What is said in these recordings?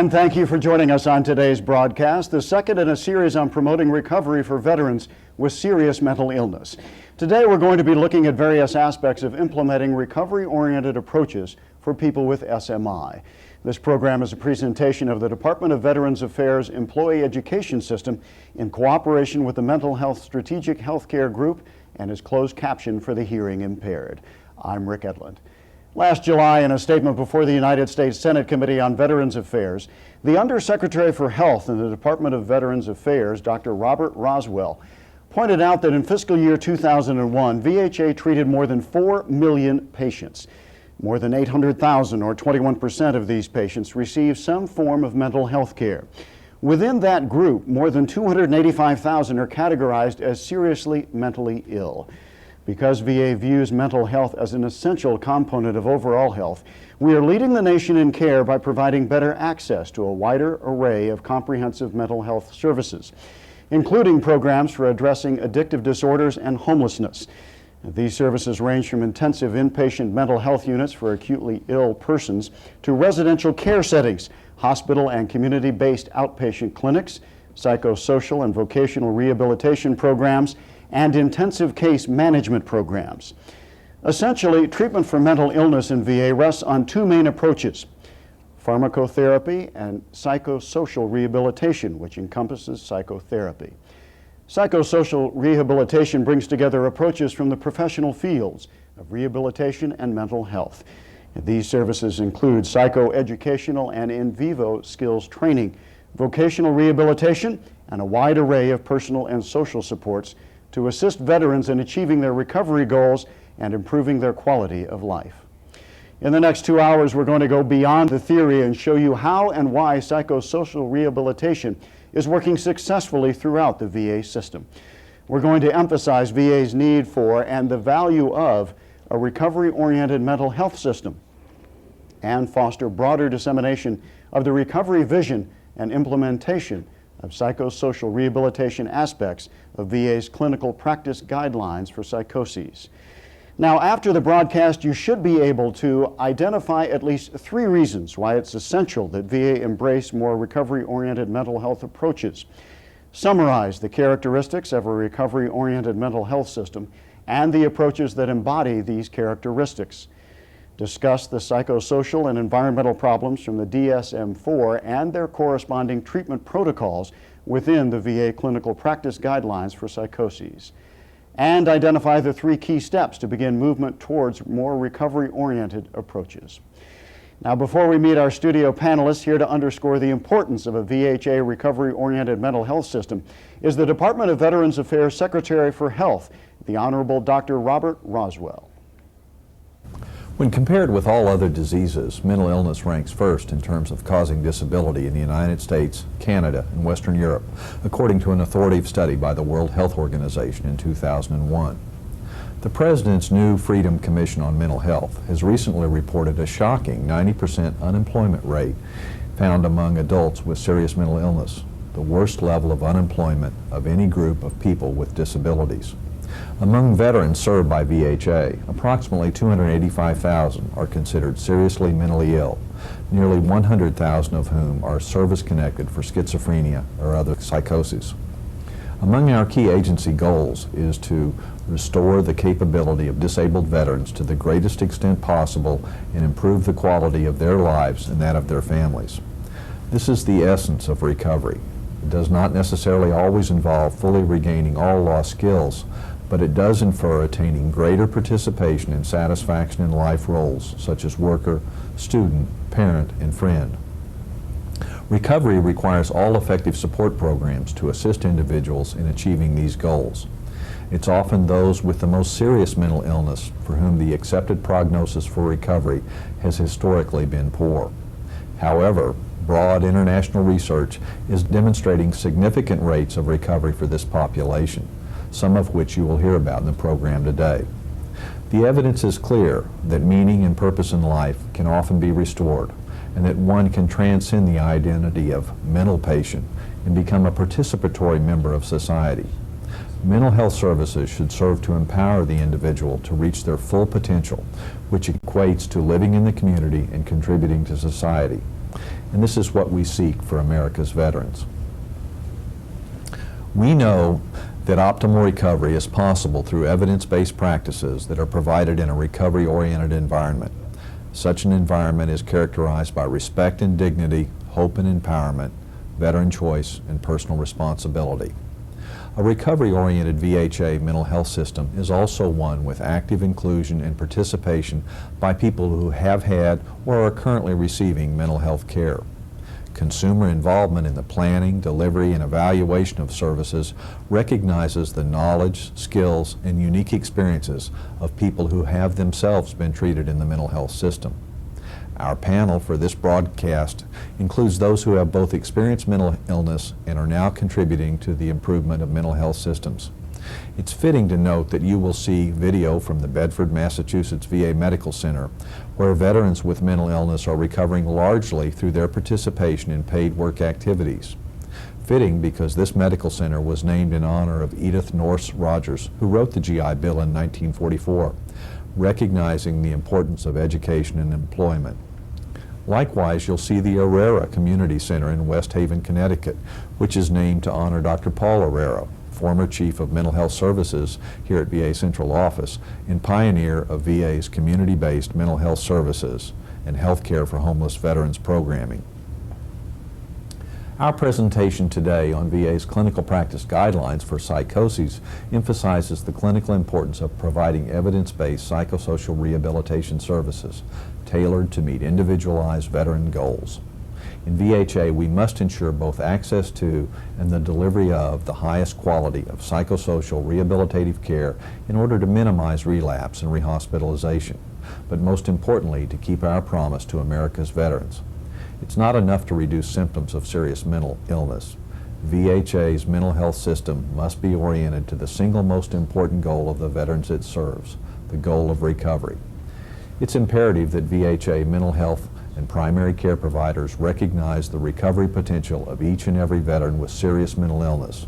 And thank you for joining us on today's broadcast, the second in a series on promoting recovery for veterans with serious mental illness. Today we're going to be looking at various aspects of implementing recovery-oriented approaches for people with SMI. This program is a presentation of the Department of Veterans Affairs Employee Education System in cooperation with the Mental Health Strategic Healthcare Group and is closed captioned for the hearing impaired. I'm Rick Edlund. Last July, in a statement before the United States Senate Committee on Veterans Affairs, the Undersecretary for Health in the Department of Veterans Affairs, Dr. Robert Roswell, pointed out that in fiscal year 2001, VHA treated more than 4 million patients. More than 800,000, or 21% of these patients, received some form of mental health care. Within that group, more than 285,000 are categorized as seriously mentally ill. Because VA views mental health as an essential component of overall health, we are leading the nation in care by providing better access to a wider array of comprehensive mental health services, including programs for addressing addictive disorders and homelessness. These services range from intensive inpatient mental health units for acutely ill persons to residential care settings, hospital and community-based outpatient clinics, psychosocial and vocational rehabilitation programs, and intensive case management programs. Essentially, treatment for mental illness in VA rests on two main approaches: pharmacotherapy and psychosocial rehabilitation, which encompasses psychotherapy. Psychosocial rehabilitation brings together approaches from the professional fields of rehabilitation and mental health. And these services include psychoeducational and in vivo skills training, vocational rehabilitation, and a wide array of personal and social supports to assist veterans in achieving their recovery goals and improving their quality of life. In the next 2 hours, we're going to go beyond the theory and show you how and why psychosocial rehabilitation is working successfully throughout the VA system. We're going to emphasize VA's need for and the value of a recovery-oriented mental health system and foster broader dissemination of the recovery vision and implementation of psychosocial rehabilitation aspects of VA's clinical practice guidelines for psychoses. Now, after the broadcast, you should be able to identify at least 3 reasons why it's essential that VA embrace more recovery-oriented mental health approaches, summarize the characteristics of a recovery-oriented mental health system and the approaches that embody these characteristics, discuss the psychosocial and environmental problems from the DSM-IV and their corresponding treatment protocols within the VA clinical practice guidelines for psychoses, and identify the 3 key steps to begin movement towards more recovery-oriented approaches. Now, before we meet our studio panelists, here to underscore the importance of a VHA recovery-oriented mental health system is the Department of Veterans Affairs Secretary for Health, the Honorable Dr. Robert Roswell. When compared with all other diseases, mental illness ranks first in terms of causing disability in the United States, Canada, and Western Europe, according to an authoritative study by the World Health Organization in 2001. The President's new Freedom Commission on Mental Health has recently reported a shocking 90% unemployment rate found among adults with serious mental illness, the worst level of unemployment of any group of people with disabilities. Among veterans served by VHA, approximately 285,000 are considered seriously mentally ill, nearly 100,000 of whom are service-connected for schizophrenia or other psychoses. Among our key agency goals is to restore the capability of disabled veterans to the greatest extent possible and improve the quality of their lives and that of their families. This is the essence of recovery. It does not necessarily always involve fully regaining all lost skills, but it does infer attaining greater participation and satisfaction in life roles such as worker, student, parent, and friend. Recovery requires all effective support programs to assist individuals in achieving these goals. It's often those with the most serious mental illness for whom the accepted prognosis for recovery has historically been poor. However, broad international research is demonstrating significant rates of recovery for this population, some of which you will hear about in the program today. The evidence is clear that meaning and purpose in life can often be restored, and that one can transcend the identity of mental patient and become a participatory member of society. Mental health services should serve to empower the individual to reach their full potential, which equates to living in the community and contributing to society. and this is what we seek for America's veterans. We know that optimal recovery is possible through evidence-based practices that are provided in a recovery-oriented environment. Such an environment is characterized by respect and dignity, hope and empowerment, veteran choice, and personal responsibility. A recovery-oriented VHA mental health system is also one with active inclusion and participation by people who have had or are currently receiving mental health care. Consumer involvement in the planning, delivery, and evaluation of services recognizes the knowledge, skills, and unique experiences of people who have themselves been treated in the mental health system. Our panel for this broadcast includes those who have both experienced mental illness and are now contributing to the improvement of mental health systems. It's fitting to note that you will see video from the Bedford, Massachusetts VA Medical Center, where veterans with mental illness are recovering largely through their participation in paid work activities. Fitting because this medical center was named in honor of Edith Norse Rogers, who wrote the GI Bill in 1944, recognizing the importance of education and employment. Likewise, you'll see the Herrera Community Center in West Haven, Connecticut, which is named to honor Dr. Paul Herrera, former Chief of Mental Health Services here at VA Central Office and pioneer of VA's community-based mental health services and health care for homeless veterans programming. Our presentation today on VA's clinical practice guidelines for psychoses emphasizes the clinical importance of providing evidence-based psychosocial rehabilitation services tailored to meet individualized veteran goals. In VHA, we must ensure both access to and the delivery of the highest quality of psychosocial rehabilitative care in order to minimize relapse and rehospitalization, but most importantly, to keep our promise to America's veterans. It's not enough to reduce symptoms of serious mental illness. VHA's mental health system must be oriented to the single most important goal of the veterans it serves, the goal of recovery. It's imperative that VHA mental health and primary care providers recognize the recovery potential of each and every veteran with serious mental illness.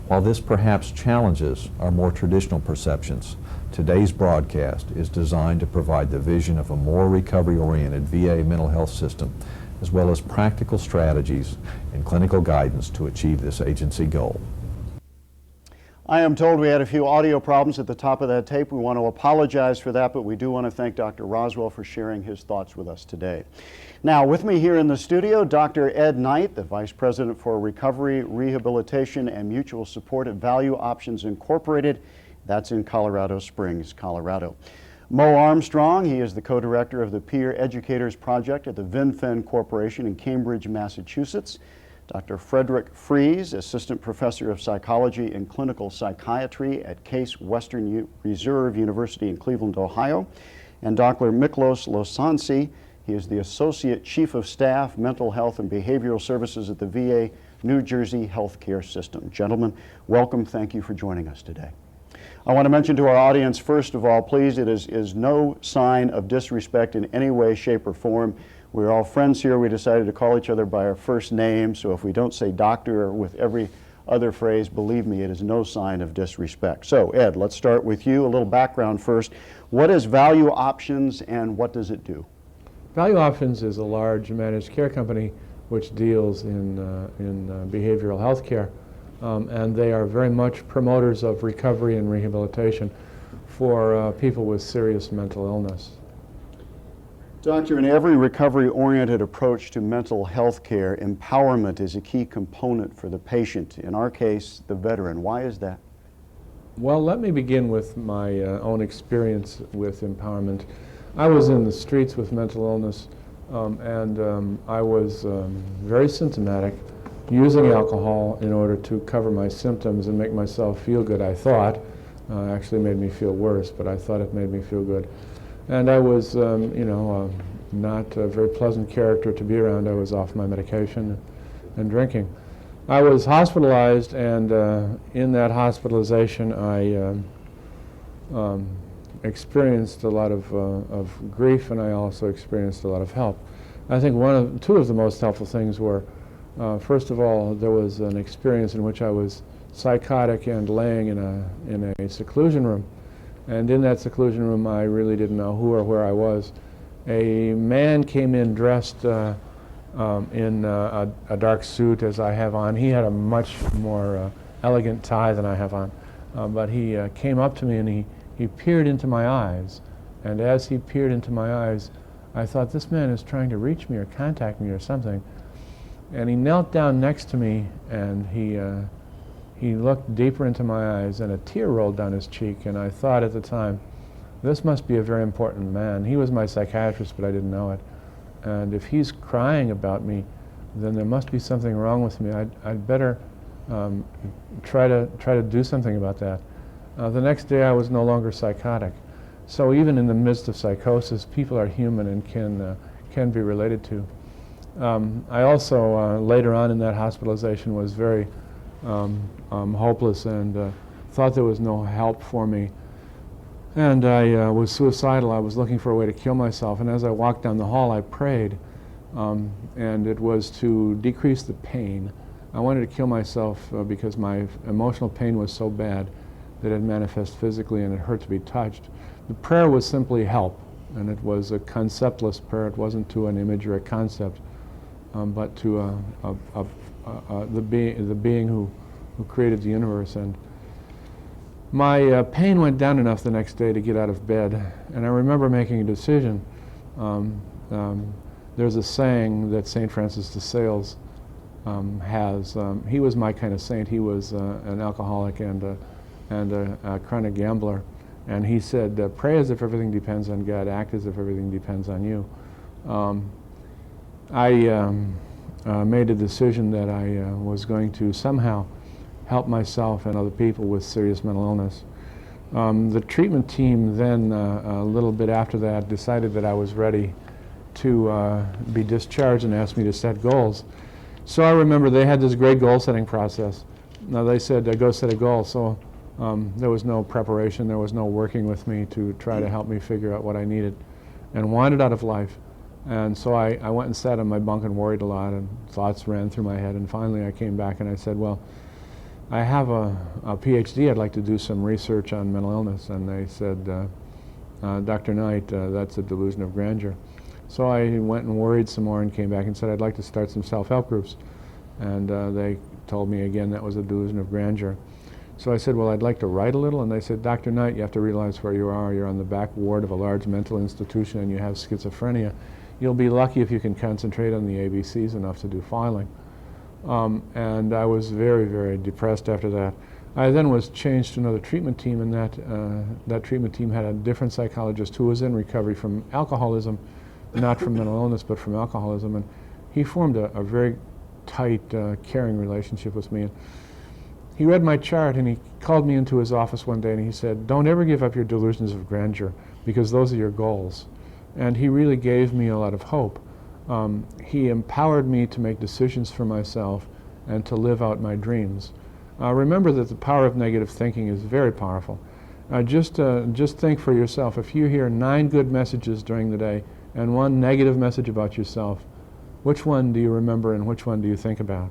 While this perhaps challenges our more traditional perceptions, today's broadcast is designed to provide the vision of a more recovery-oriented VA mental health system, as well as practical strategies and clinical guidance to achieve this agency goal. I am told we had a few audio problems at the top of that tape. We want to apologize for that, but we do want to thank Dr. Roswell for sharing his thoughts with us today. Now, with me here in the studio, Dr. Ed Knight, the Vice President for Recovery, Rehabilitation, and Mutual Support at Value Options Incorporated. That's in Colorado Springs, Colorado. Mo Armstrong, he is the co-director of the Peer Educators Project at the VinFen Corporation in Cambridge, Massachusetts. Dr. Frederick Frese, Assistant Professor of Psychology and Clinical Psychiatry at Case Western Reserve University in Cleveland, Ohio. And Dr. Miklos Losansi, he is the Associate Chief of Staff, Mental Health and Behavioral Services at the VA New Jersey Healthcare System. Gentlemen, welcome. Thank you for joining us today. I want to mention to our audience, first of all, please, it is no sign of disrespect in any way, shape, or form. We're all friends here. We decided to call each other by our first name, so if we don't say doctor or with every other phrase, believe me, it is no sign of disrespect. So, Ed, let's start with you. A little background first. What is Value Options and what does it do? Value Options is a large managed care company which deals in behavioral health care, and they are very much promoters of recovery and rehabilitation for people with serious mental illness. Doctor, in every recovery-oriented approach to mental health care, empowerment is a key component for the patient, in our case, the veteran. Why is that? Well, let me begin with my own experience with empowerment. I was in the streets with mental illness, and I was very symptomatic, using alcohol in order to cover my symptoms and make myself feel good, I thought. Actually made me feel worse, but I thought it made me feel good. And I was, not a very pleasant character to be around. I was off my medication and drinking. I was hospitalized, and in that hospitalization, I experienced a lot of grief, and I also experienced a lot of help. I think two of the most helpful things were, first of all, there was an experience in which I was psychotic and laying in a seclusion room. And in that seclusion room, I really didn't know who or where I was. A man came in dressed in a dark suit as I have on. He had a much more elegant tie than I have on. But he came up to me and he peered into my eyes. And as he peered into my eyes, I thought, this man is trying to reach me or contact me or something. And he knelt down next to me and he looked deeper into my eyes and a tear rolled down his cheek. And I thought at the time, this must be a very important man. He was my psychiatrist, but I didn't know it. And if he's crying about me, then there must be something wrong with me. I'd better try to do something about that. The next day I was no longer psychotic. So even in the midst of psychosis, people are human and can be related to. I also, later on in that hospitalization, was very hopeless and thought there was no help for me. And I was suicidal. I was looking for a way to kill myself. And as I walked down the hall, I prayed. And it was to decrease the pain. I wanted to kill myself because my emotional pain was so bad that it manifested physically and it hurt to be touched. The prayer was simply help. And it was a conceptless prayer. It wasn't to an image or a concept, but to the being who created the universe. And my pain went down enough the next day to get out of bed, and I remember making a decision. There's a saying that St. Francis de Sales has. He was my kind of saint. He was an alcoholic and a chronic gambler, and he said, pray as if everything depends on God, act as if everything depends on you. I made a decision that I was going to somehow help myself and other people with serious mental illness. The treatment team then, a little bit after that, decided that I was ready to be discharged and asked me to set goals. So I remember they had this great goal-setting process. Now they said, go set a goal. So there was no preparation, there was no working with me to try to help me figure out what I needed and wanted out of life. And so I went and sat on my bunk and worried a lot, and thoughts ran through my head. And finally I came back and I said, well, I have a PhD. I'd like to do some research on mental illness. And they said, Dr. Knight, that's a delusion of grandeur. So I went and worried some more and came back and said, I'd like to start some self-help groups. And they told me again that was a delusion of grandeur. So I said, well, I'd like to write a little. And they said, Dr. Knight, you have to realize where you are. You're on the back ward of a large mental institution and you have schizophrenia. You'll be lucky if you can concentrate on the ABCs enough to do filing. And I was very, very depressed after that. I then was changed to another treatment team, and that treatment team had a different psychologist who was in recovery from alcoholism, not from mental illness, but from alcoholism. And he formed a very tight, caring relationship with me. And he read my chart, and he called me into his office one day, and he said, don't ever give up your delusions of grandeur, because those are your goals. And he really gave me a lot of hope. He empowered me to make decisions for myself and to live out my dreams. Remember that the power of negative thinking is very powerful. Just think for yourself. If you hear 9 good messages during the day and 1 negative message about yourself, which one do you remember and which one do you think about?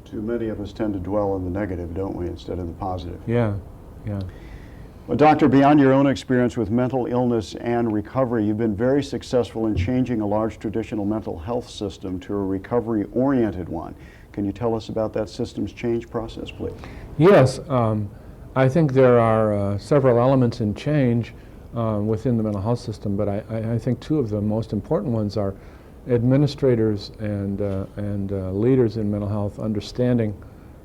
Too many of us tend to dwell on the negative, don't we, instead of the positive? Yeah, yeah. Well, Doctor, beyond your own experience with mental illness and recovery, you've been very successful in changing a large traditional mental health system to a recovery-oriented one. Can you tell us about that systems change process, please? Yes, I think there are several elements in change within the mental health system, but I think 2 of the most important ones are administrators and leaders in mental health understanding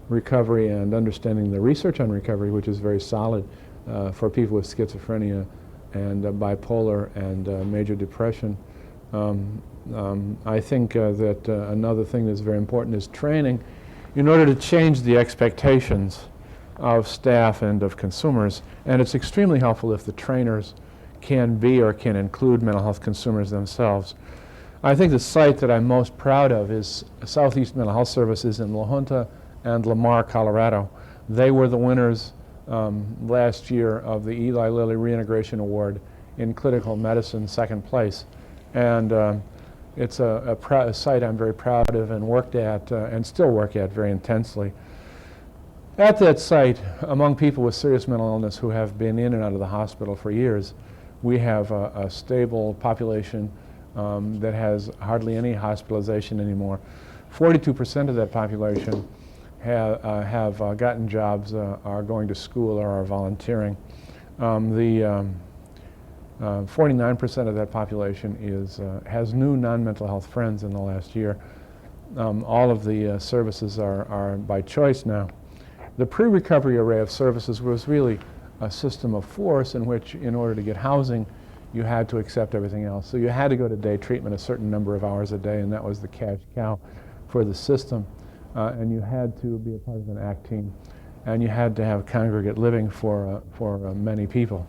recovery and understanding the research on recovery, which is very solid. For people with schizophrenia and bipolar and major depression. I think that another thing that's very important is training in order to change the expectations of staff and of consumers. And it's extremely helpful if the trainers can be or can include mental health consumers themselves. I think the site that I'm most proud of is Southeast Mental Health Services in La Junta and Lamar, Colorado. They were the winners last year of the Eli Lilly Reintegration Award in clinical medicine, 2nd place. And it's a site I'm very proud of and worked at and still work at very intensely. At that site, among people with serious mental illness who have been in and out of the hospital for years, we have a stable population that has hardly any hospitalization anymore. 42% of that population have gotten jobs, are going to school, or are volunteering. 49% of that population has new non-mental health friends in the last year. All of the services are by choice now. The pre-recovery array of services was really a system of force in which, in order to get housing, you had to accept everything else. So you had to go to day treatment a certain number of hours a day, and that was the cash cow for the system. And you had to be a part of an ACT team, and you had to have congregate living for many people.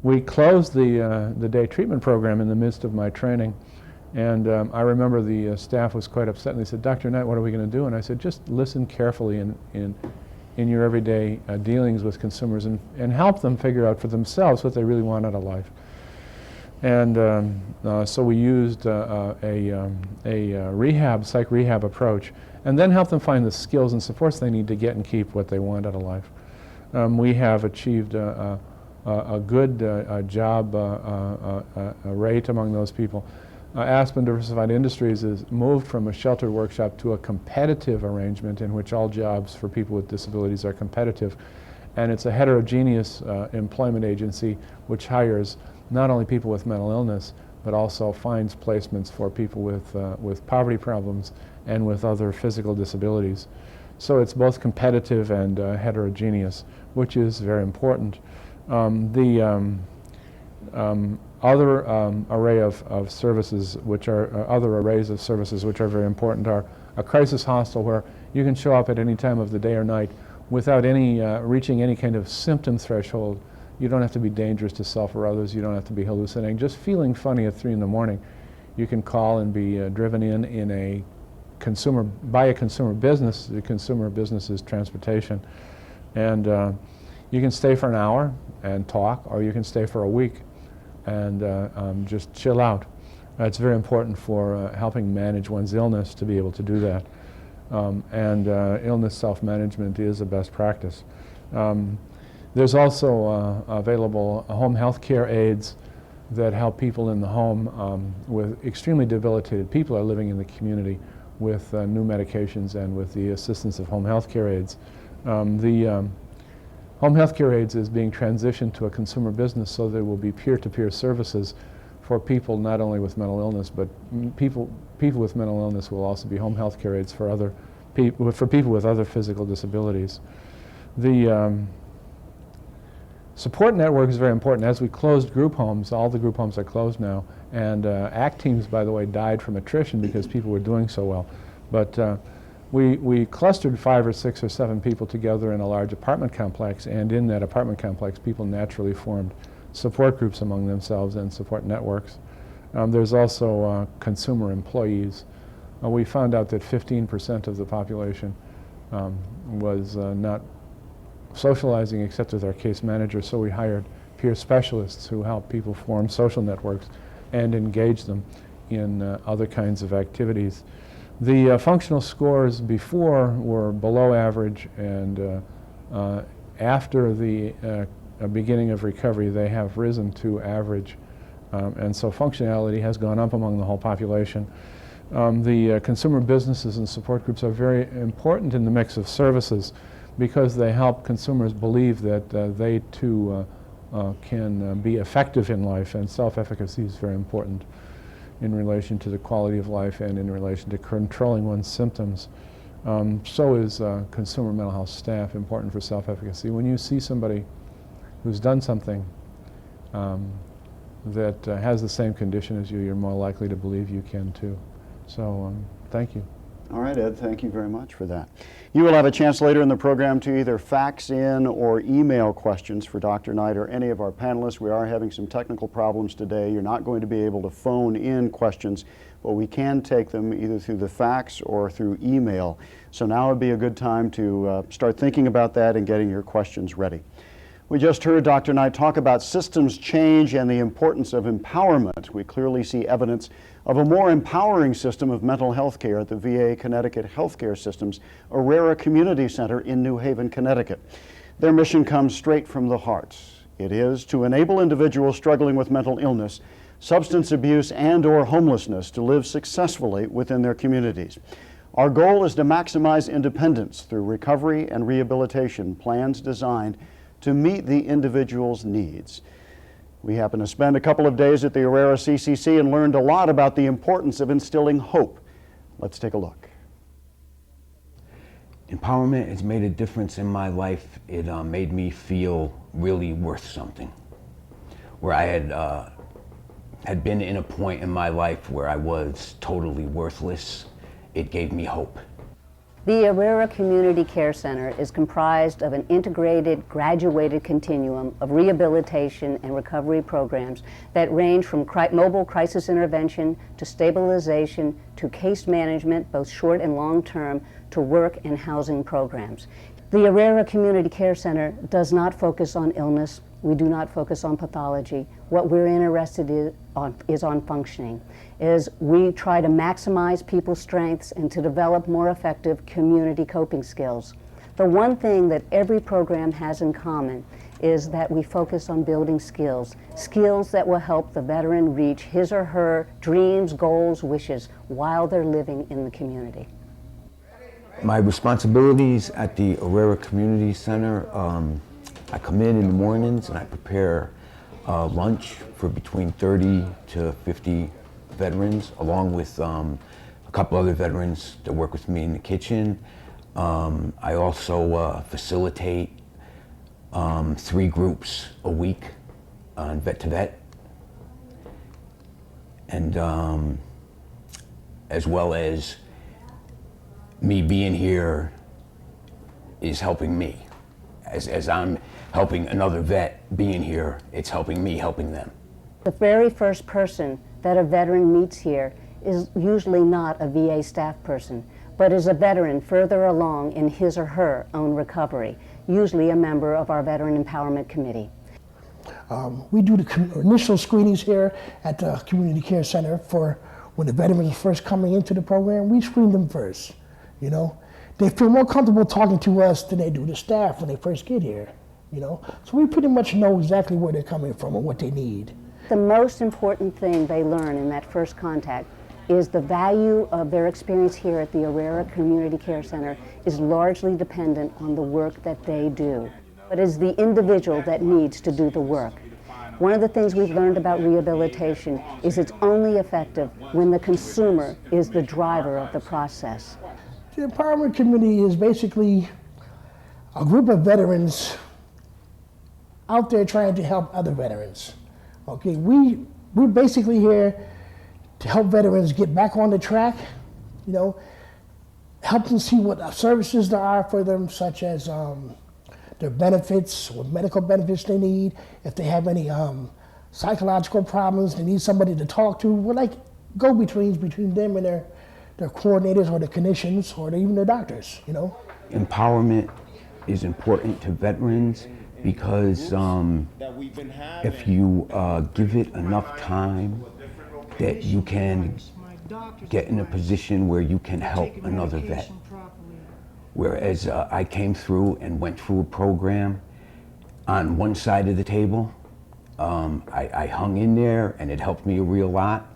We closed the day treatment program in the midst of my training, and I remember the staff was quite upset, and they said, "Dr. Knight, what are we going to do?" And I said, "Just listen carefully in your everyday dealings with consumers and help them figure out for themselves what they really want out of life." And so we used a psych rehab approach, and then help them find the skills and supports they need to get and keep what they want out of life. We have achieved a good job rate among those people. Aspen Diversified Industries has moved from a sheltered workshop to a competitive arrangement in which all jobs for people with disabilities are competitive. And it's a heterogeneous employment agency which hires not only people with mental illness, but also finds placements for people with poverty problems and with other physical disabilities. So it's both competitive and heterogeneous, which is very important. Other array of services, which are other arrays of services which are very important, are a crisis hostel where you can show up at any time of the day or night without any reaching any kind of symptom threshold. You don't have to be dangerous to self or others. You don't have to be hallucinating. Just feeling funny at 3 in the morning, you can call and be driven in a consumer business. The consumer business is transportation, and you can stay for an hour and talk, or you can stay for a week and just chill out. It's very important for helping manage one's illness to be able to do that. Illness self-management is a best practice. There's also available home health care aides that help people in the home with extremely debilitated people are living in the community with new medications and with the assistance of home health care aides. Home health care aides is being transitioned to a consumer business, so there will be peer-to-peer services for people not only with mental illness, but people with mental illness will also be home health care aides for people with other physical disabilities. The support network is very important. As we closed group homes, all the group homes are closed now, and ACT teams, by the way, died from attrition because people were doing so well. But we clustered 5 or 6 or 7 people together in a large apartment complex, and in that apartment complex, people naturally formed support groups among themselves and support networks. There's also consumer employees. We found out that 15% of the population was not socializing except with our case manager, so we hired peer specialists who help people form social networks and engage them in other kinds of activities. The functional scores before were below average, and after the beginning of recovery they have risen to average, and so functionality has gone up among the whole population. The consumer businesses and support groups are very important in the mix of services because they help consumers believe that they too can be effective in life, and self-efficacy is very important in relation to the quality of life and in relation to controlling one's symptoms. So is consumer mental health staff important for self-efficacy. When you see somebody who's done something that has the same condition as you, you're more likely to believe you can too. So thank you. All right, Ed, thank you very much for that. You will have a chance later in the program to either fax in or email questions for Dr. Knight or any of our panelists. We are having some technical problems today. You're not going to be able to phone in questions, but we can take them either through the fax or through email. So now would be a good time to start thinking about that and getting your questions ready. We just heard Dr. Knight talk about systems change and the importance of empowerment. We clearly see evidence of a more empowering system of mental health care at the VA Connecticut Healthcare System's Aurora Community Center in New Haven, Connecticut. Their mission comes straight from the heart. It is to enable individuals struggling with mental illness substance abuse and/or homelessness to live successfully within their communities. Our goal is to maximize independence through recovery and rehabilitation plans designed to meet the individual's needs. We happened to spend a couple of days at the Herrera CCC and learned a lot about the importance of instilling hope. Let's take a look. Empowerment has made a difference in my life. It made me feel really worth something. Where I had been in a point in my life where I was totally worthless, it gave me hope. The Herrera Community Care Center is comprised of an integrated, graduated continuum of rehabilitation and recovery programs that range from mobile crisis intervention to stabilization to case management, both short and long term, to work and housing programs. The Herrera Community Care Center does not focus on illness. We do not focus on pathology. What we're interested is on functioning. We try to maximize people's strengths and to develop more effective community coping skills. The one thing that every program has in common is that we focus on building skills that will help the veteran reach his or her dreams, goals, wishes while they're living in the community. My responsibilities at the Herrera Community Center, I come in the mornings and I prepare lunch for between 30 to 50 veterans, along with a couple other veterans that work with me in the kitchen. I also facilitate 3 groups a week on vet to vet, and as well as me being here is helping me. As I'm helping another vet being here, it's helping me helping them. The very first person that a veteran meets here is usually not a VA staff person, but is a veteran further along in his or her own recovery, usually a member of our Veteran Empowerment Committee. We do the initial screenings here at the Community Care Center for when the veterans are first coming into the program. We screen them first, you know. They feel more comfortable talking to us than they do the staff when they first get here, you know. So we pretty much know exactly where they're coming from and what they need. The most important thing they learn in that first contact is the value of their experience here at the Herrera Community Care Center is largely dependent on the work that they do. But it's the individual that needs to do the work. One of the things we've learned about rehabilitation is it's only effective when the consumer is the driver of the process. The Empowerment Committee is basically a group of veterans out there trying to help other veterans. Okay, we're basically here to help veterans get back on the track, you know, help them see what services there are for them, such as their benefits, what medical benefits they need, if they have any psychological problems, they need somebody to talk to. We're like go-betweens between them and their coordinators or their clinicians or even their doctors, you know. Empowerment is important to veterans because if you give it enough time, that you can get in a position where you can help another vet. Whereas I came through and went through a program on one side of the table, I hung in there and it helped me a real lot.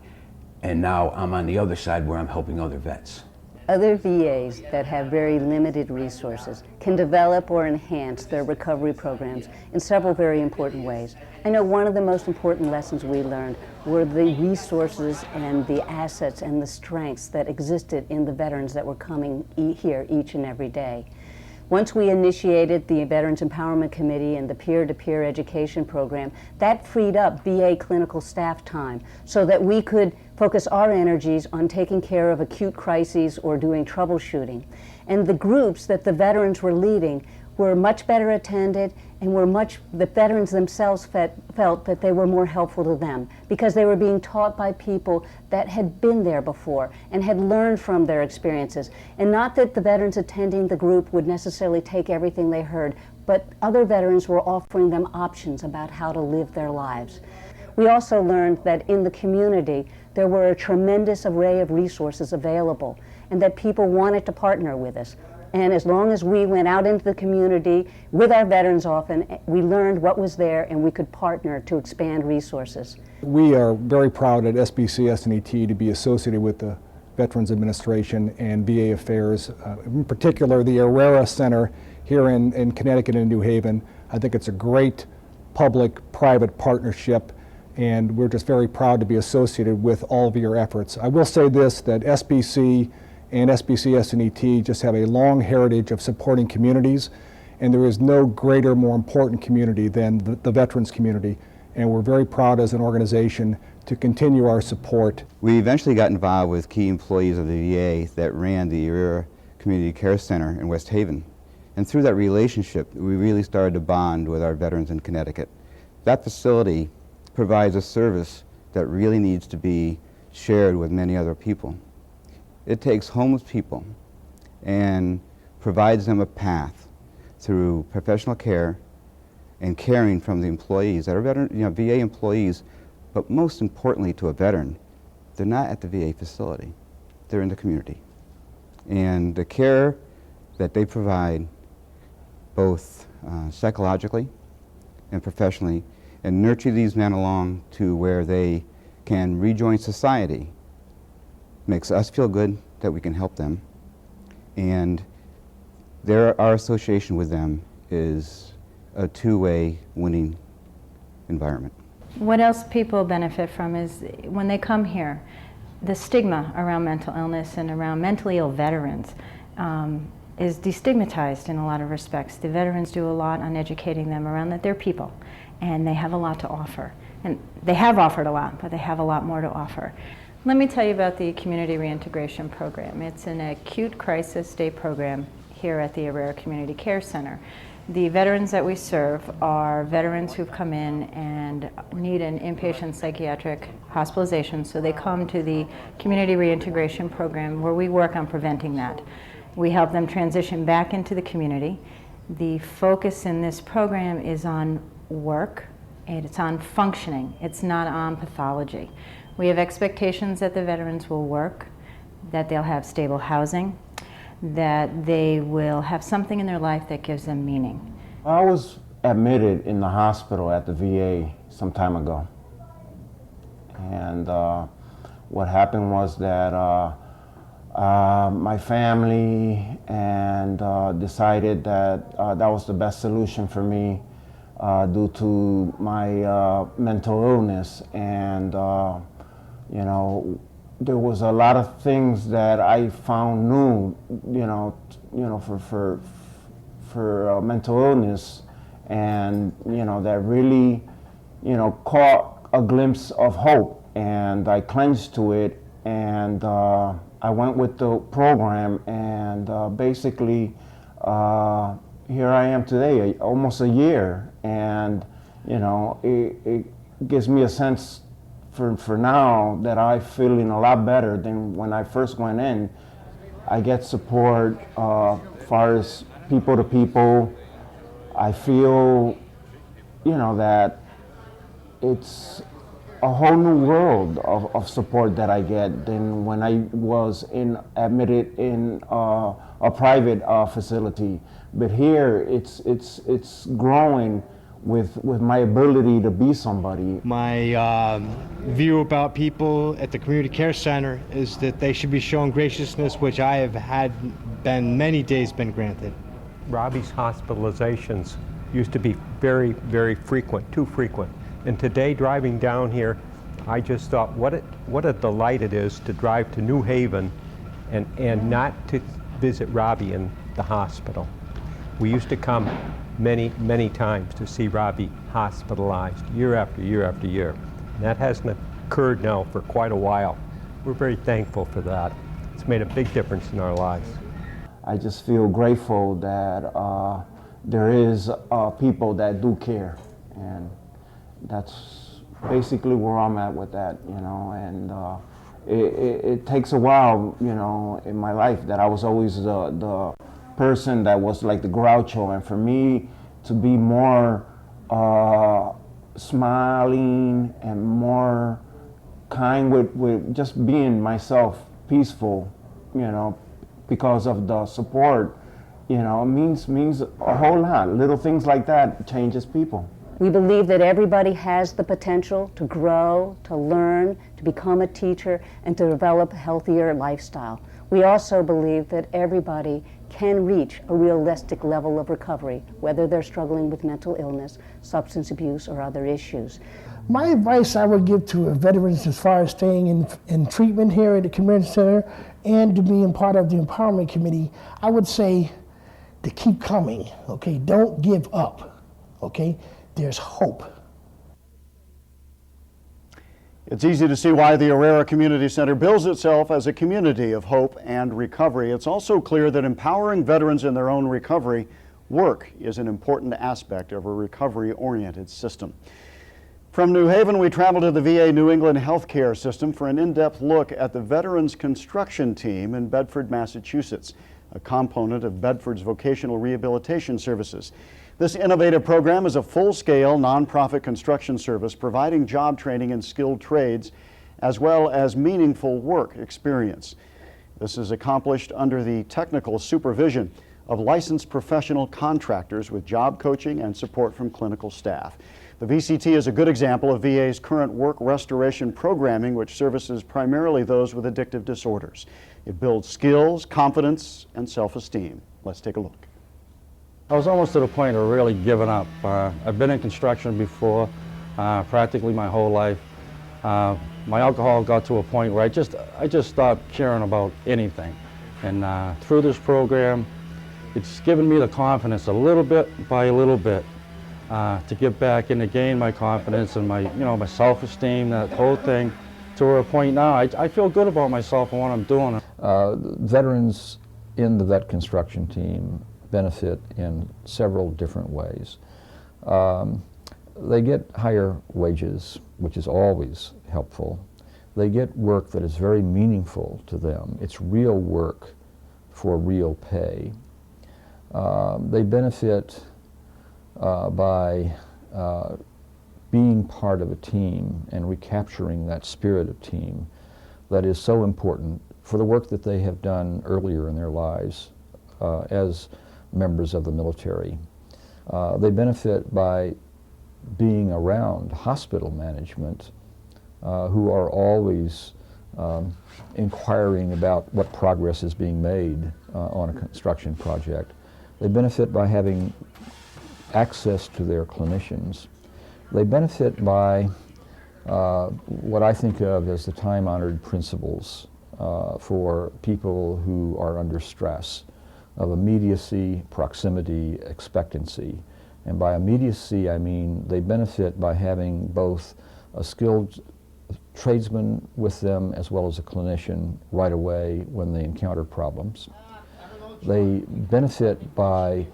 And now I'm on the other side where I'm helping other vets. Other VAs that have very limited resources can develop or enhance their recovery programs in several very important ways. I know one of the most important lessons we learned were the resources and the assets and the strengths that existed in the veterans that were coming here each and every day. Once we initiated the Veterans Empowerment Committee and the peer-to-peer education program, that freed up VA clinical staff time so that we could focus our energies on taking care of acute crises or doing troubleshooting. And the groups that the veterans were leading were much better attended and the veterans themselves felt that they were more helpful to them because they were being taught by people that had been there before and had learned from their experiences. And not that the veterans attending the group would necessarily take everything they heard, but other veterans were offering them options about how to live their lives. We also learned that in the community, there were a tremendous array of resources available and that people wanted to partner with us. And as long as we went out into the community with our veterans often, we learned what was there and we could partner to expand resources. We are very proud at SBCS&ET to be associated with the Veterans Administration and VA Affairs, in particular the Herrera Center here in Connecticut and New Haven. I think it's a great public-private partnership, and we're just very proud to be associated with all of your efforts. I will say this, that SBC and SBCS&ET just have a long heritage of supporting communities, and there is no greater, more important community than the veterans community. And we're very proud as an organization to continue our support. We eventually got involved with key employees of the VA that ran the Herrera Community Care Center in West Haven. And through that relationship, we really started to bond with our veterans in Connecticut. That facility provides a service that really needs to be shared with many other people. It takes homeless people and provides them a path through professional care and caring from the employees that are veteran, VA employees, but most importantly to a veteran, they're not at the VA facility, they're in the community. And the care that they provide, both psychologically and professionally, and nurture these men along to where they can rejoin society, makes us feel good that we can help them. And our association with them is a two-way winning environment. What else people benefit from is when they come here, the stigma around mental illness and around mentally ill veterans is destigmatized in a lot of respects. The veterans do a lot on educating them around that they're people and they have a lot to offer. And they have offered a lot, but they have a lot more to offer. Let me tell you about the Community Reintegration Program. It's an acute crisis day program here at the Herrera Community Care Center. The veterans that we serve are veterans who've come in and need an inpatient psychiatric hospitalization, so they come to the Community Reintegration Program where we work on preventing that. We help them transition back into the community. The focus in this program is on work, and it's on functioning. It's not on pathology. We have expectations that the veterans will work, that they'll have stable housing, that they will have something in their life that gives them meaning. I was admitted in the hospital at the VA some time ago. And what happened was that my family and decided that that was the best solution for me due to my mental illness. And you know, there was a lot of things that I found new, for mental illness, and that really, caught a glimpse of hope, and I clung to it, and I went with the program, and basically, here I am today, almost a year, and it gives me a sense for now that I'm feeling a lot better than when I first went in. I get support as far as people to people. I feel, that it's a whole new world of support that I get than when I was admitted in a private facility. But here, it's growing with my ability to be somebody. My view about people at the Community Care Center is that they should be shown graciousness, which I have many days been granted. Robbie's hospitalizations used to be very, very frequent, too frequent. And today, driving down here, I just thought, what a delight it is to drive to New Haven and not to visit Robbie in the hospital. We used to come many, many times to see Robbie hospitalized year after year after year. And that hasn't occurred now for quite a while. We're very thankful for that. It's made a big difference in our lives. I just feel grateful that there is people that do care, and that's basically where I'm at with that, and it takes a while, in my life that I was always the person that was like the Groucho, and for me to be more smiling and more kind with just being myself, peaceful, because of the support you know, means a whole lot. Little things like that changes people. We believe that everybody has the potential to grow, to learn, to become a teacher, and to develop a healthier lifestyle. We also believe that everybody can reach a realistic level of recovery, whether they're struggling with mental illness, substance abuse, or other issues. My advice I would give to veterans as far as staying in treatment here at the Community Center and to being part of the Empowerment Committee, I would say to keep coming, okay? Don't give up, okay? There's hope. It's easy to see why the Aurora Community Center bills itself as a community of hope and recovery. It's also clear that empowering veterans in their own recovery work is an important aspect of a recovery-oriented system. From New Haven, we travel to the VA New England Healthcare System for an in-depth look at the Veterans Construction Team in Bedford, Massachusetts, a component of Bedford's vocational rehabilitation services. This innovative program is a full-scale nonprofit construction service providing job training in skilled trades as well as meaningful work experience. This is accomplished under the technical supervision of licensed professional contractors with job coaching and support from clinical staff. The VCT is a good example of VA's current work restoration programming, which services primarily those with addictive disorders. It builds skills, confidence, and self-esteem. Let's take a look. I was almost to the point of really giving up. I've been in construction before, practically my whole life. My alcohol got to a point where I just stopped caring about anything. And through this program, it's given me the confidence a little bit by a little bit to get back and to gain my confidence and my self-esteem, that whole thing, to a point now I feel good about myself and what I'm doing. Veterans in the vet construction team benefit in several different ways. They get higher wages, which is always helpful. They get work that is very meaningful to them. It's real work for real pay. They benefit by being part of a team and recapturing that spirit of team that is so important for the work that they have done earlier in their lives as members of the military. They benefit by being around hospital management who are always inquiring about what progress is being made on a construction project. They benefit by having access to their clinicians. They benefit by what I think of as the time-honored principles for people who are under stress, of immediacy, proximity, expectancy. And by immediacy, I mean they benefit by having both a skilled tradesman with them as well as a clinician right away when they encounter problems. They benefit by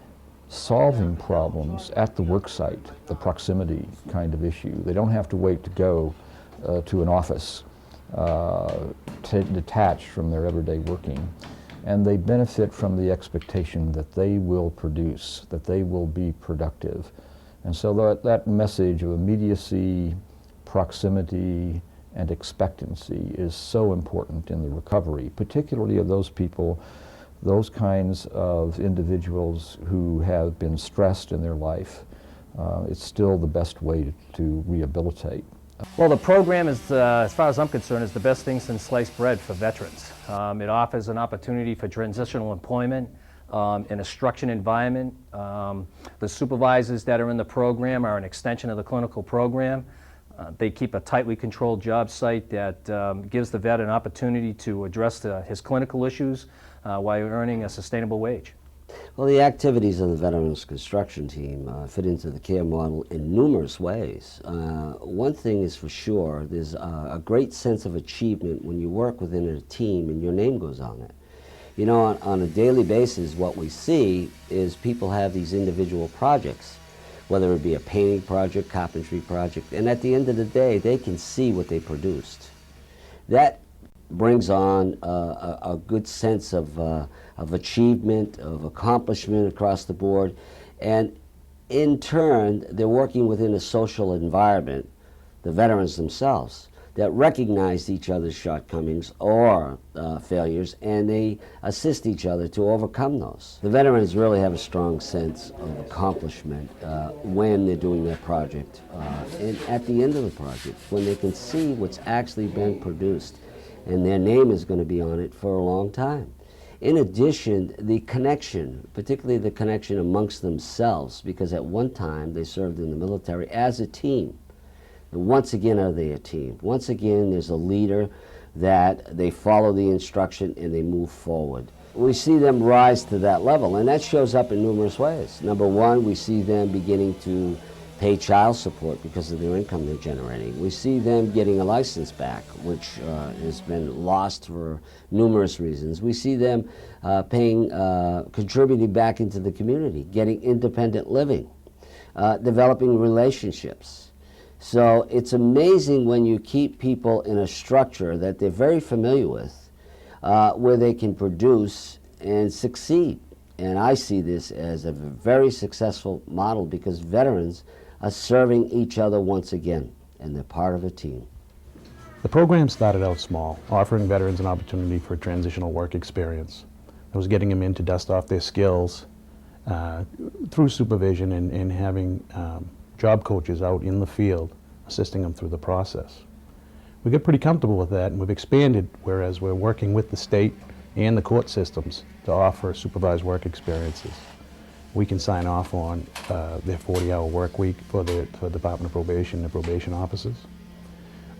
solving problems at the work site, the proximity kind of issue. They don't have to wait to go to an office detached from their everyday working. And they benefit from the expectation that they will produce, that they will be productive. And so that message of immediacy, proximity, and expectancy is so important in the recovery, particularly of those people, those kinds of individuals who have been stressed in their life. It's still the best way to rehabilitate. Well, the program is, as far as I'm concerned, is the best thing since sliced bread for veterans. It offers an opportunity for transitional employment in a structured environment. The supervisors that are in the program are an extension of the clinical program. They keep a tightly controlled job site that gives the vet an opportunity to address his clinical issues while earning a sustainable wage. Well, the activities of the Veterans Construction Team fit into the care model in numerous ways. One thing is for sure, there's a great sense of achievement when you work within a team and your name goes on it. You know, on a daily basis, what we see is people have these individual projects, whether it be a painting project, carpentry project, and at the end of the day, they can see what they produced. That brings on a good sense of achievement, of accomplishment across the board, and in turn, they're working within a social environment, the veterans themselves, that recognize each other's shortcomings or failures, and they assist each other to overcome those. The veterans really have a strong sense of accomplishment when they're doing their project, and at the end of the project, when they can see what's actually been produced, and their name is going to be on it for a long time. In addition, the connection, particularly the connection amongst themselves, because at one time they served in the military as a team. And once again are they a team. Once again there's a leader that they follow the instruction and they move forward. We see them rise to that level, and that shows up in numerous ways. Number one, we see them beginning to pay child support because of their income they're generating. We see them getting a license back, which has been lost for numerous reasons. We see them contributing back into the community, getting independent living, developing relationships. So it's amazing when you keep people in a structure that they're very familiar with, where they can produce and succeed. And I see this as a very successful model because veterans are serving each other once again, and they're part of a team. The program started out small, offering veterans an opportunity for a transitional work experience. It was getting them in to dust off their skills through supervision and having job coaches out in the field assisting them through the process. We got pretty comfortable with that, and we've expanded, whereas we're working with the state and the court systems to offer supervised work experiences. We can sign off on their 40-hour work week for the Department of Probation and probation officers.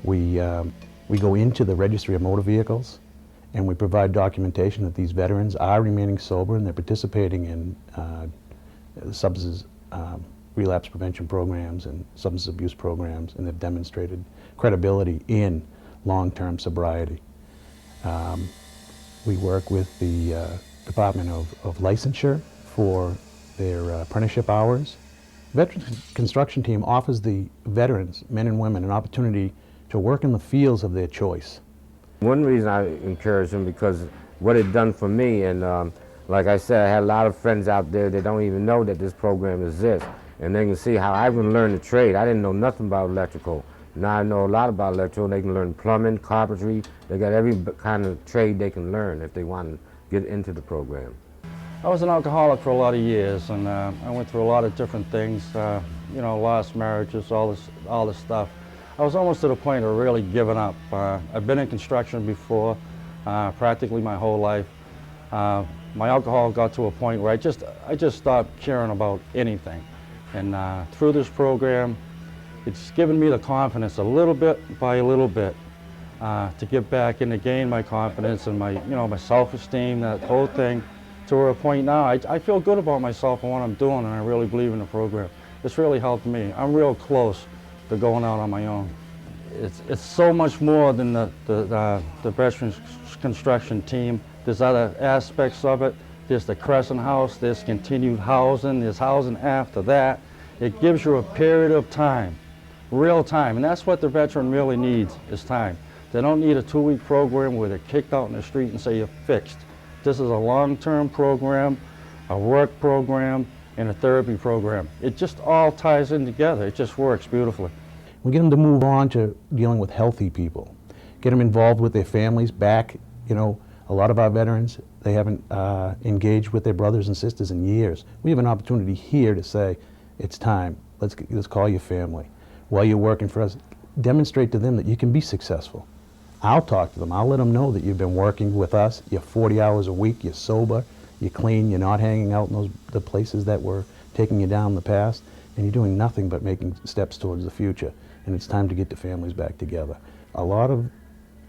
We go into the registry of motor vehicles, and we provide documentation that these veterans are remaining sober and they're participating in substance relapse prevention programs and substance abuse programs, and they've demonstrated credibility in long-term sobriety. We work with the Department of Licensure for their apprenticeship hours. The Veterans Construction Team offers the veterans, men and women, an opportunity to work in the fields of their choice. One reason I encourage them because what it done for me, and like I said, I had a lot of friends out there that don't even know that this program exists, and they can see how I even learned the trade. I didn't know nothing about electrical. Now I know a lot about electrical. They can learn plumbing, carpentry. They got every kind of trade they can learn if they want to get into the program. I was an alcoholic for a lot of years, and I went through a lot of different things, you know, lost marriages, all this stuff. I was almost to the point of really giving up. I've been in construction before, practically my whole life. My alcohol got to a point where I just stopped caring about anything. And through this program, it's given me the confidence a little bit by a little bit to get back and to gain my confidence and my self-esteem, that whole thing, to a point now I feel good about myself and what I'm doing, and I really believe in the program. It's really helped me. I'm real close to going out on my own. It's so much more than the Veterans Construction Team. There's other aspects of it. There's the Crescent House, there's continued housing, there's housing after that. It gives you a period of time, real time, and that's what the veteran really needs, is time. They don't need a 2-week program where they're kicked out in the street and say you're fixed. This is a long-term program, a work program, and a therapy program. It just all ties in together. It just works beautifully. We get them to move on to dealing with healthy people, get them involved with their families back. You know, a lot of our veterans, they haven't engaged with their brothers and sisters in years. We have an opportunity here to say, it's time, let's call your family. While you're working for us, demonstrate to them that you can be successful. I'll talk to them, I'll let them know that you've been working with us, you're 40 hours a week, you're sober, you're clean, you're not hanging out in the places that were taking you down in the past, and you're doing nothing but making steps towards the future. And it's time to get the families back together. A lot of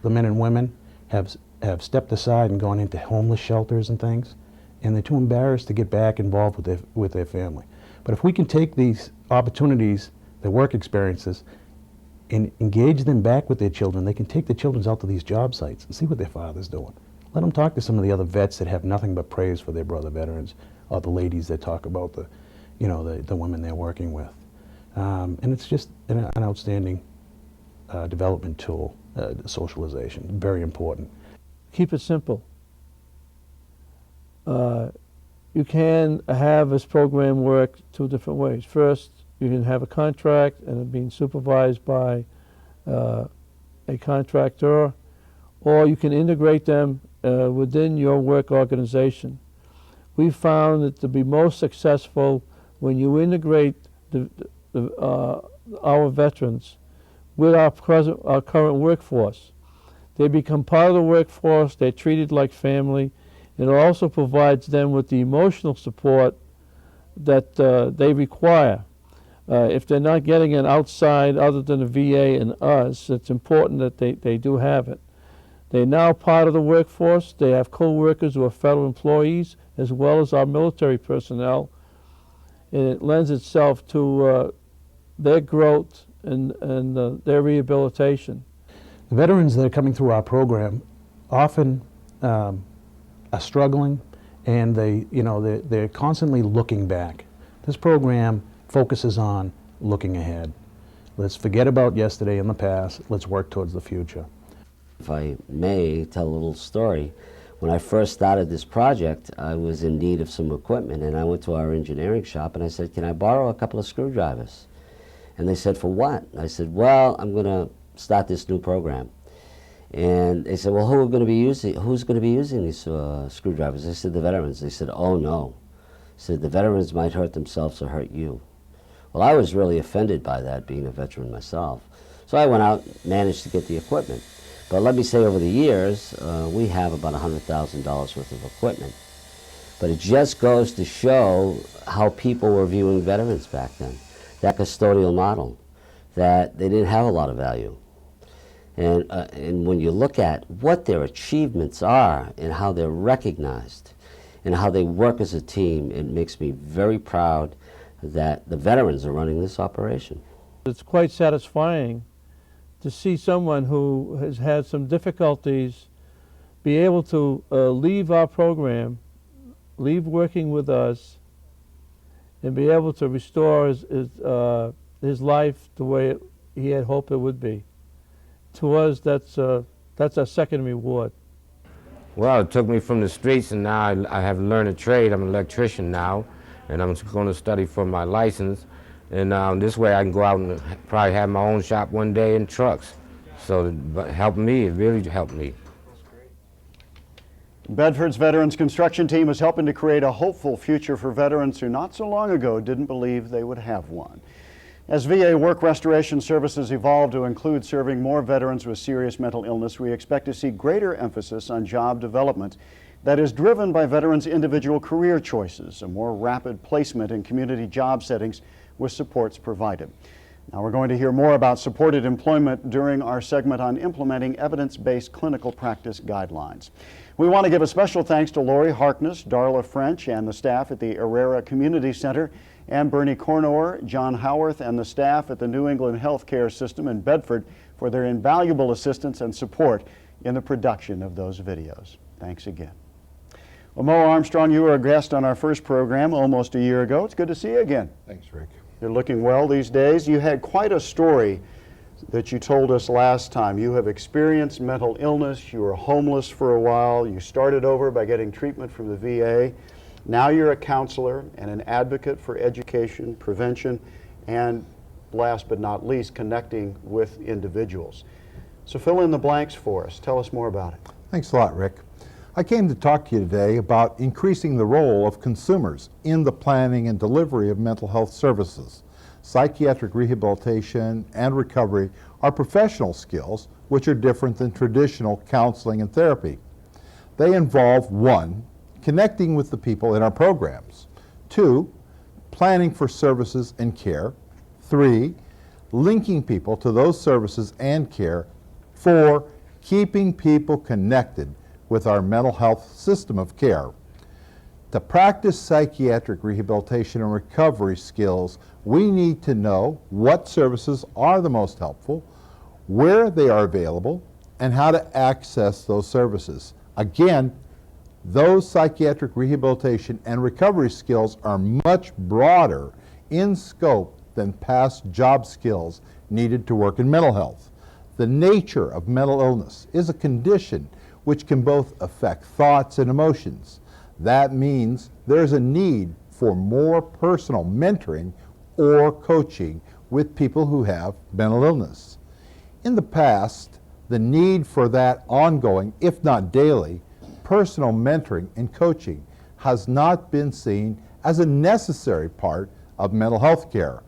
the men and women have stepped aside and gone into homeless shelters and things, and they're too embarrassed to get back involved with their family. But if we can take these opportunities, their work experiences, and engage them back with their children, they can take the children out to these job sites and see what their father's doing. Let them talk to some of the other vets that have nothing but praise for their brother veterans, or the ladies that talk about the women they're working with. And it's just an outstanding development tool, socialization, very important. Keep it simple. You can have this program work 2 different ways. First, you can have a contract and it being supervised by a contractor, or you can integrate them within your work organization. We found it to be most successful when you integrate our veterans with our current workforce. They become part of the workforce, they're treated like family, and it also provides them with the emotional support that they require. If they're not getting it outside other than the VA and us, it's important that they do have it. They're now part of the workforce. They have co-workers who are federal employees as well as our military personnel, and it lends itself to their growth and their rehabilitation. The veterans that are coming through our program often are struggling, and they're constantly looking back. This program focuses on looking ahead. Let's forget about yesterday and the past. Let's work towards the future. If I may tell a little story, when I first started this project, I was in need of some equipment, and I went to our engineering shop and I said, can I borrow a couple of screwdrivers? And they said, for what? I said, well, I'm going to start this new program. And they said, well, who's going to be using these screwdrivers? I said, the veterans. They said, oh no. I said, the veterans might hurt themselves or hurt you. Well, I was really offended by that, being a veteran myself. So I went out and managed to get the equipment. But let me say, over the years, we have about $100,000 worth of equipment. But it just goes to show how people were viewing veterans back then. That custodial model, that they didn't have a lot of value. And when you look at what their achievements are and how they're recognized and how they work as a team, it makes me very proud that the veterans are running this operation. It's quite satisfying to see someone who has had some difficulties be able to leave our program, leave working with us, and be able to restore his life the way he had hoped it would be. To us, that's our second reward. Well, it took me from the streets, and now I have learned a trade. I'm an electrician now, and I'm going to study for my license. And this way I can go out and probably have my own shop one day in trucks. So it helped me, it really helped me. Bedford's Veterans Construction Team is helping to create a hopeful future for veterans who not so long ago didn't believe they would have one. As VA work restoration services evolve to include serving more veterans with serious mental illness, we expect to see greater emphasis on job development that is driven by veterans' individual career choices, a more rapid placement in community job settings with supports provided. Now we're going to hear more about supported employment during our segment on implementing evidence-based clinical practice guidelines. We want to give a special thanks to Lori Harkness, Darla French, and the staff at the Herrera Community Center, and Bernie Cornor, John Howarth, and the staff at the New England Healthcare System in Bedford for their invaluable assistance and support in the production of those videos. Thanks again. Well, Mo Armstrong, you were a guest on our first program almost a year ago. It's good to see you again. Thanks, Rick. You're looking well these days. You had quite a story that you told us last time. You have experienced mental illness. You were homeless for a while. You started over by getting treatment from the VA. Now you're a counselor and an advocate for education, prevention, and last but not least, connecting with individuals. So fill in the blanks for us. Tell us more about it. Thanks a lot, Rick. I came to talk to you today about increasing the role of consumers in the planning and delivery of mental health services. Psychiatric rehabilitation and recovery are professional skills which are different than traditional counseling and therapy. They involve 1, connecting with the people in our programs, 2, planning for services and care, 3, linking people to those services and care, 4, keeping people connected with our mental health system of care. To practice psychiatric rehabilitation and recovery skills, we need to know what services are the most helpful, where they are available, and how to access those services. Again, those psychiatric rehabilitation and recovery skills are much broader in scope than past job skills needed to work in mental health. The nature of mental illness is a condition which can both affect thoughts and emotions. That means there's a need for more personal mentoring or coaching with people who have mental illness. In the past, The need for that ongoing, if not daily, personal mentoring and coaching has not been seen as a necessary part of mental health care,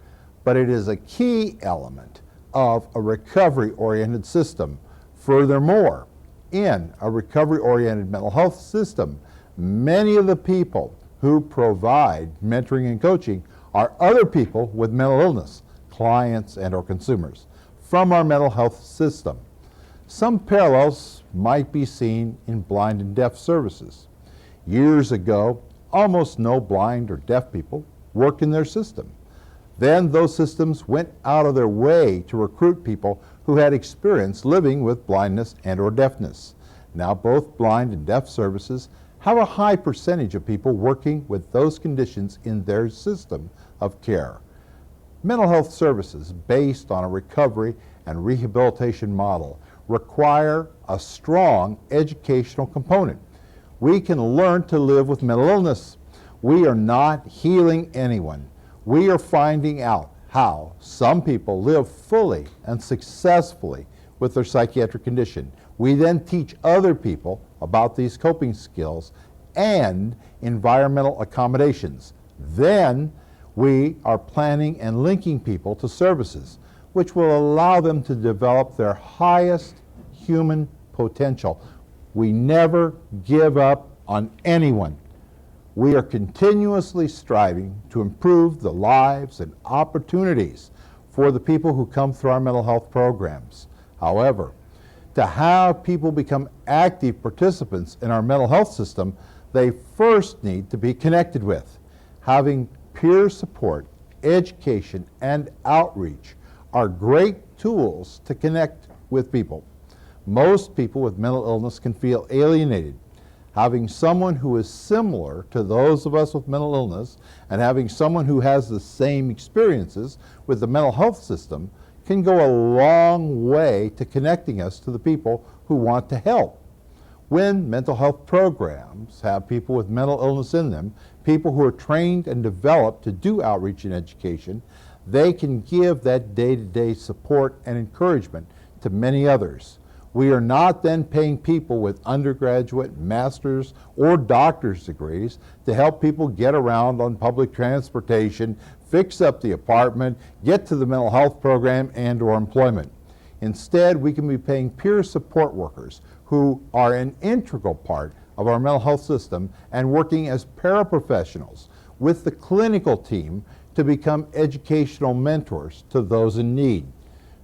but it is a key element of a recovery-oriented system. Furthermore, in a recovery-oriented mental health system, many of the people who provide mentoring and coaching are other people with mental illness, clients and or consumers, from our mental health system. Some parallels might be seen in blind and deaf services. Years ago, almost no blind or deaf people worked in their system. Then those systems went out of their way to recruit people who had experience living with blindness and or deafness. Now both blind and deaf services have a high percentage of people working with those conditions in their system of care. Mental health services based on a recovery and rehabilitation model require a strong educational component. We can learn to live with mental illness. We are not healing anyone. We are finding out how some people live fully and successfully with their psychiatric condition. We then teach other people about these coping skills and environmental accommodations. Then we are planning and linking people to services which will allow them to develop their highest human potential. We never give up on anyone. We are continuously striving to improve the lives and opportunities for the people who come through our mental health programs. However, to have people become active participants in our mental health system, they first need to be connected with. Having peer support, education, and outreach are great tools to connect with people. Most people with mental illness can feel alienated. Having someone who is similar to those of us with mental illness and having someone who has the same experiences with the mental health system can go a long way to connecting us to the people who want to help. When mental health programs have people with mental illness in them, people who are trained and developed to do outreach and education, they can give that day-to-day support and encouragement to many others. We are not then paying people with undergraduate, master's, or doctor's degrees to help people get around on public transportation, fix up the apartment, get to the mental health program and or employment. Instead, we can be paying peer support workers who are an integral part of our mental health system and working as paraprofessionals with the clinical team to become educational mentors to those in need.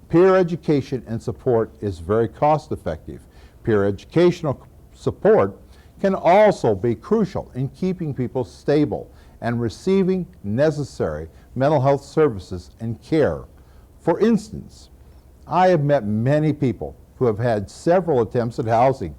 Peer education and support is very cost effective. Peer educational support can also be crucial in keeping people stable and receiving necessary mental health services and care. For instance, I have met many people who have had several attempts at housing.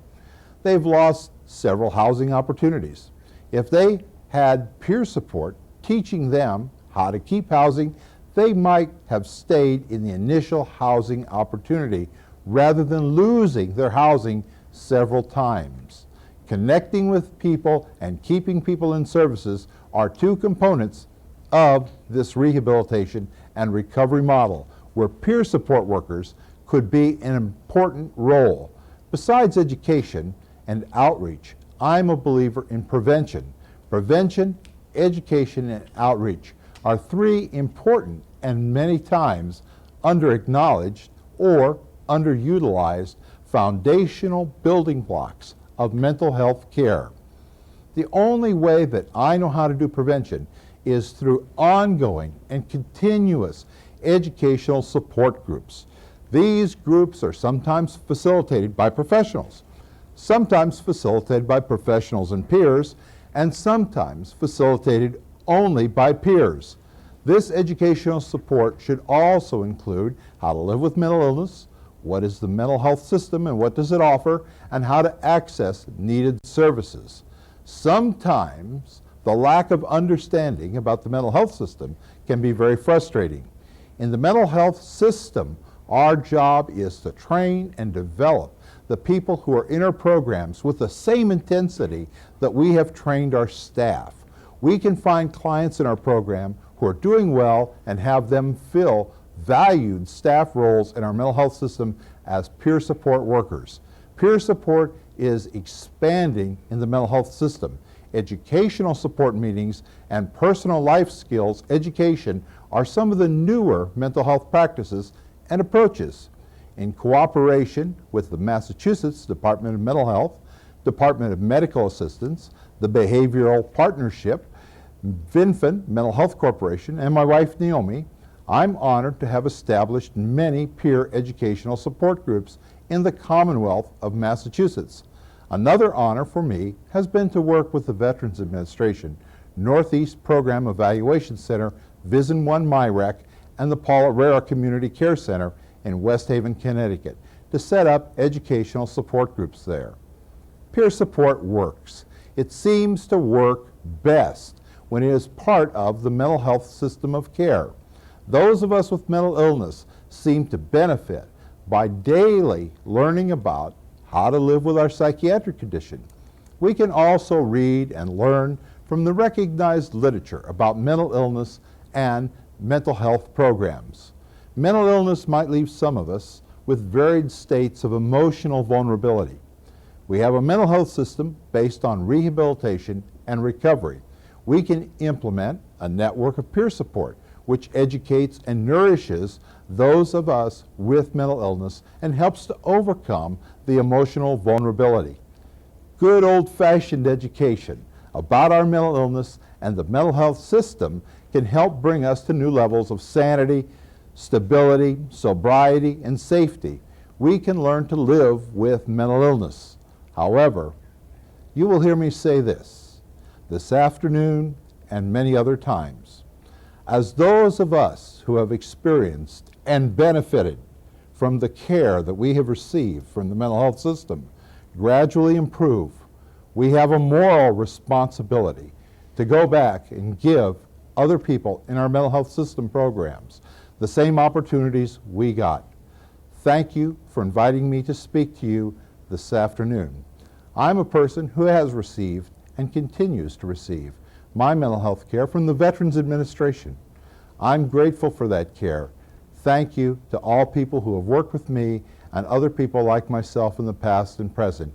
They've lost several housing opportunities. If they had peer support teaching them how to keep housing, they might have stayed in the initial housing opportunity rather than losing their housing several times. Connecting with people and keeping people in services are two components of this rehabilitation and recovery model, where peer support workers could be an important role. Besides education and outreach, I'm a believer in prevention. Prevention, education, and outreach are three important and many times under-acknowledged or underutilized foundational building blocks of mental health care. The only way that I know how to do prevention is through ongoing and continuous educational support groups. These groups are sometimes facilitated by professionals, sometimes facilitated by professionals and peers, and sometimes facilitated only by peers. This educational support should also include how to live with mental illness, what is the mental health system and what does it offer, and how to access needed services. Sometimes the lack of understanding about the mental health system can be very frustrating. In the mental health system, our job is to train and develop the people who are in our programs with the same intensity that we have trained our staff. We can find clients in our program who are doing well and have them fill valued staff roles in our mental health system as peer support workers. Peer support is expanding in the mental health system. Educational support meetings and personal life skills education are some of the newer mental health practices and approaches. In cooperation with the Massachusetts Department of Mental Health, Department of Medical Assistance, the Behavioral Partnership, Vinfen Mental Health Corporation, and my wife Naomi, I'm honored to have established many peer educational support groups in the Commonwealth of Massachusetts. Another honor for me has been to work with the Veterans Administration, Northeast Program Evaluation Center, VISN 1 MIREC, and the Paula Rera Community Care Center in West Haven, Connecticut, to set up educational support groups there. Peer support works. It seems to work best when it is part of the mental health system of care. Those of us with mental illness seem to benefit by daily learning about how to live with our psychiatric condition. We can also read and learn from the recognized literature about mental illness and mental health programs. Mental illness might leave some of us with varied states of emotional vulnerability. We have a mental health system based on rehabilitation and recovery. We can implement a network of peer support which educates and nourishes those of us with mental illness and helps to overcome the emotional vulnerability. Good old-fashioned education about our mental illness and the mental health system can help bring us to new levels of sanity, stability, sobriety, and safety. We can learn to live with mental illness. However, you will hear me say this afternoon and many other times. As those of us who have experienced and benefited from the care that we have received from the mental health system gradually improve, we have a moral responsibility to go back and give other people in our mental health system programs the same opportunities we got. Thank you for inviting me to speak to you this afternoon. I'm a person who has received and continues to receive my mental health care from the Veterans Administration. I'm grateful for that care. Thank you to all people who have worked with me and other people like myself in the past and present.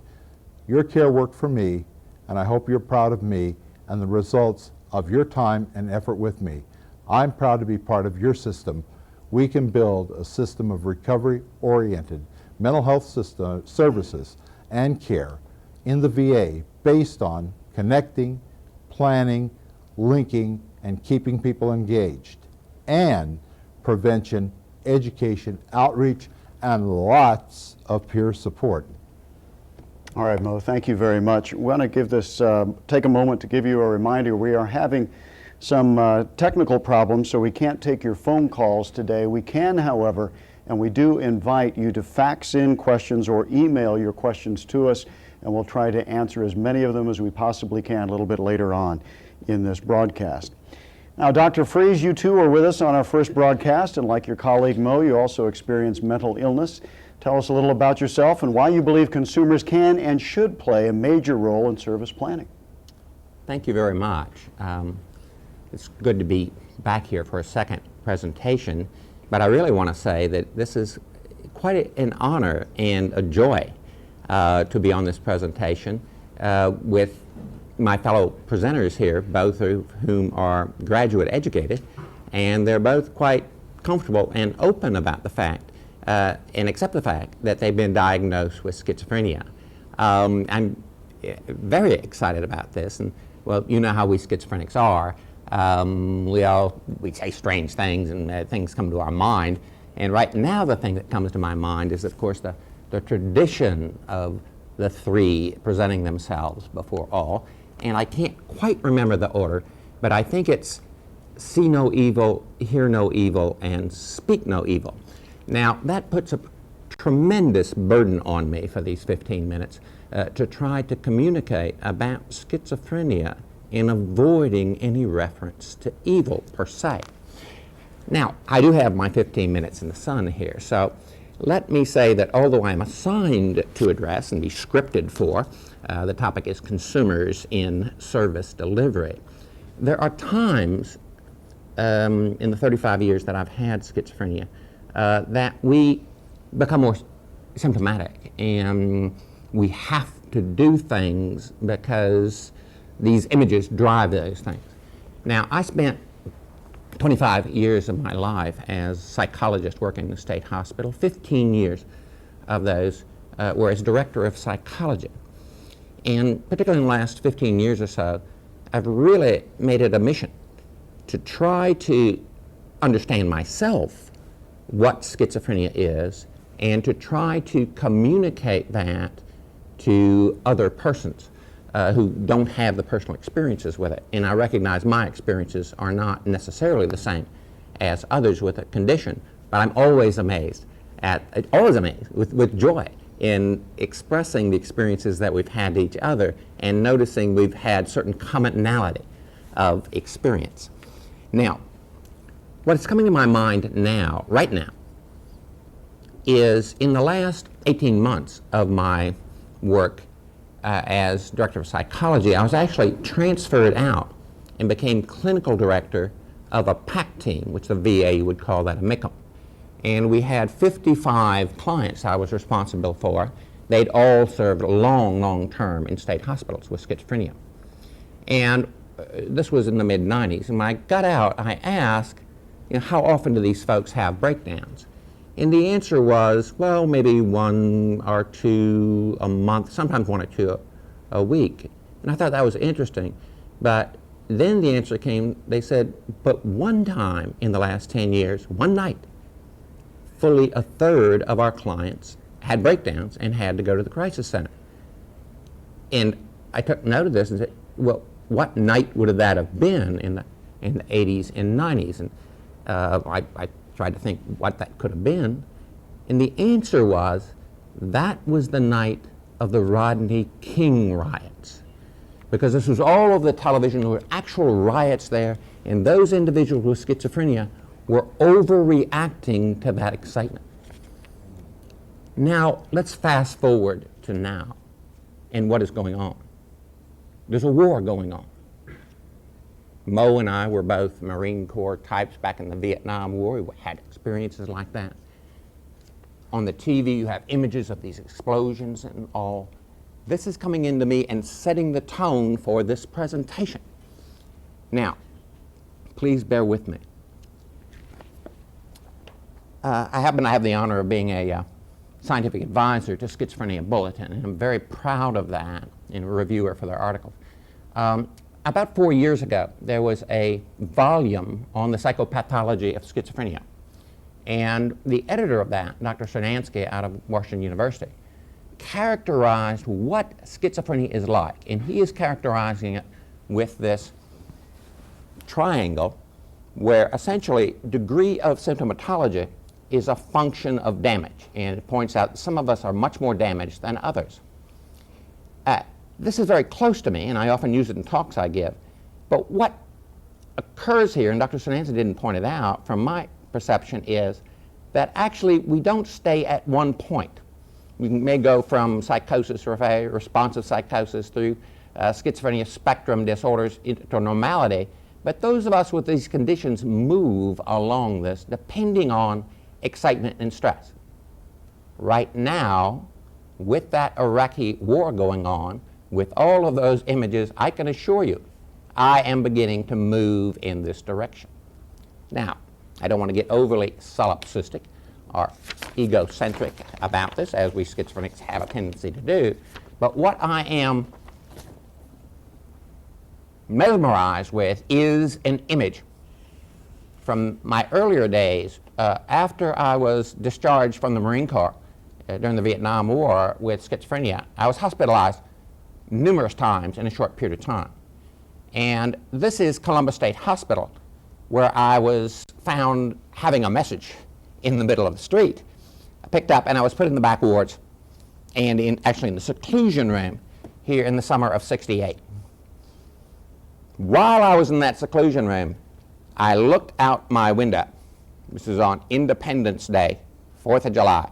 Your care worked for me, and I hope you're proud of me and the results of your time and effort with me. I'm proud to be part of your system. We can build a system of recovery-oriented mental health system, services and care in the VA based on connecting, planning, linking, and keeping people engaged, and prevention, education, outreach, and lots of peer support. All right, Mo, thank you very much. We want to give this, take a moment to give you a reminder. We are having some technical problems, so we can't take your phone calls today. We can, however, and we do invite you to fax in questions or email your questions to us, and we'll try to answer as many of them as we possibly can a little bit later on in this broadcast. Now, Dr. Frese, you too are with us on our first broadcast, and like your colleague Mo, you also experienced mental illness. Tell us a little about yourself and why you believe consumers can and should play a major role in service planning. Thank you very much. It's good to be back here for a second presentation, but I really want to say that this is quite an honor and a joy to be on this presentation with my fellow presenters here, both of whom are graduate educated, and they're both quite comfortable and open about the fact and accept the fact that they've been diagnosed with schizophrenia. I'm very excited about this, and well, you know how we schizophrenics are. We say strange things, and things come to our mind. And right now, the thing that comes to my mind is, of course, the tradition of the three presenting themselves before all. And I can't quite remember the order, but I think it's see no evil, hear no evil, and speak no evil. Now, that puts a tremendous burden on me for these 15 minutes to try to communicate about schizophrenia in avoiding any reference to evil per se. Now, I do have my 15 minutes in the sun here, so let me say that although I'm assigned to address and be scripted for, the topic is consumers in service delivery, there are times in the 35 years that I've had schizophrenia, that we become more symptomatic, and we have to do things because these images drive those things. Now, I spent 25 years of my life as a psychologist working in the state hospital. 15 years of those were as director of psychology. And particularly in the last 15 years or so, I've really made it a mission to try to understand myself what schizophrenia is and to try to communicate that to other persons who don't have the personal experiences with it. And I recognize my experiences are not necessarily the same as others with a condition, but I'm always amazed with joy in expressing the experiences that we've had to each other and noticing we've had certain commonality of experience. Now, what's coming to my mind now, right now, is in the last 18 months of my work as director of psychology, I was actually transferred out and became clinical director of a PAC team, which the VA would call that a MICM. And we had 55 clients I was responsible for. They'd all served long term in state hospitals with schizophrenia. And this was in the mid-90s. And when I got out, I asked, how often do these folks have breakdowns? And the answer was, well, maybe 1 or 2 a month, sometimes 1 or 2 a week. And I thought that was interesting. But then the answer came, they said, but one time in the last 10 years, one night, fully 1/3 of our clients had breakdowns and had to go to the crisis center. And I took note of this and said, well, what night would that have been in the 80s and 90s? And I tried to think what that could have been. And the answer was, that was the night of the Rodney King riots. Because this was all over the television, there were actual riots there, and those individuals with schizophrenia were overreacting to that excitement. Now, let's fast forward to now and what is going on. There's a war going on. Mo and I were both Marine Corps types back in the Vietnam War. We had experiences like that. On the TV, you have images of these explosions and all. This is coming into me and setting the tone for this presentation. Now, please bear with me. I happen to have the honor of being a scientific advisor to Schizophrenia Bulletin, and I'm very proud of that, and a reviewer for their articles. About 4 years ago, there was a volume on the psychopathology of schizophrenia. And the editor of that, Dr. Cernansky out of Washington University, characterized what schizophrenia is like. And he is characterizing it with this triangle where essentially degree of symptomatology is a function of damage. And it points out some of us are much more damaged than others. This is very close to me, and I often use it in talks I give. But what occurs here, and Dr. Cernansky didn't point it out, from my perception is that actually we don't stay at one point. We may go from psychosis or responsive psychosis through schizophrenia spectrum disorders into normality, but those of us with these conditions move along this depending on excitement and stress. Right now, with that Iraqi war going on, with all of those images, I can assure you, I am beginning to move in this direction. Now, I don't want to get overly solipsistic or egocentric about this, as we schizophrenics have a tendency to do, but what I am mesmerized with is an image from my earlier days after I was discharged from the Marine Corps during the Vietnam War with schizophrenia. I was hospitalized numerous times in a short period of time. And this is Columbus State Hospital, where I was found having a message in the middle of the street. I picked up and I was put in the back wards and actually in the seclusion room here in the summer of '68. While I was in that seclusion room, I looked out my window. This is on Independence Day, 4th of July,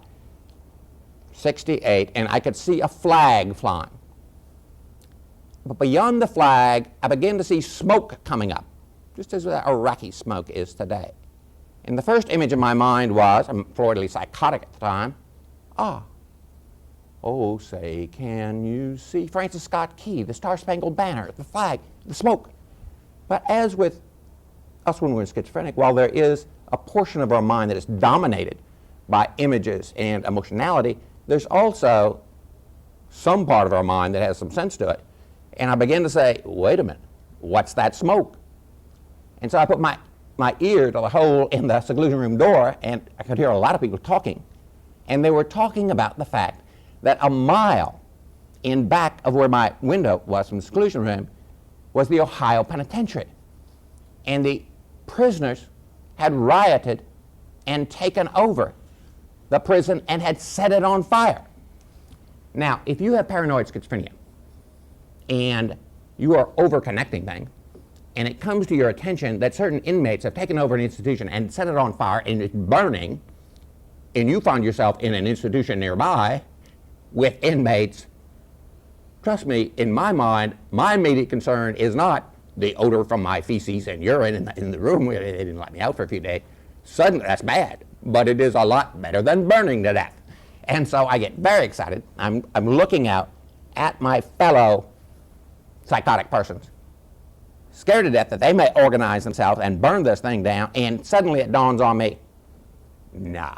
'68, and I could see a flag flying. But beyond the flag, I began to see smoke coming up, just as Iraqi smoke is today. And the first image in my mind was, I'm floridly psychotic at the time, oh, say, can you see Francis Scott Key, the Star-Spangled Banner, the flag, the smoke? But as with us when we're schizophrenic, while there is a portion of our mind that is dominated by images and emotionality, there's also some part of our mind that has some sense to it. And I began to say, wait a minute, what's that smoke? And so I put my ear to the hole in the seclusion room door, and I could hear a lot of people talking. And they were talking about the fact that a mile in back of where my window was from the seclusion room was the Ohio Penitentiary. And the prisoners had rioted and taken over the prison and had set it on fire. Now, if you have paranoid schizophrenia and you are over-connecting things, and it comes to your attention that certain inmates have taken over an institution and set it on fire and it's burning, and you find yourself in an institution nearby with inmates, trust me, in my mind, my immediate concern is not the odor from my feces and urine in the room where they didn't let me out for a few days. Suddenly, that's bad, but it is a lot better than burning to death. And so I get very excited. I'm looking out at my fellow psychotic persons, scared to death that they may organize themselves and burn this thing down, and suddenly it dawns on me, nah,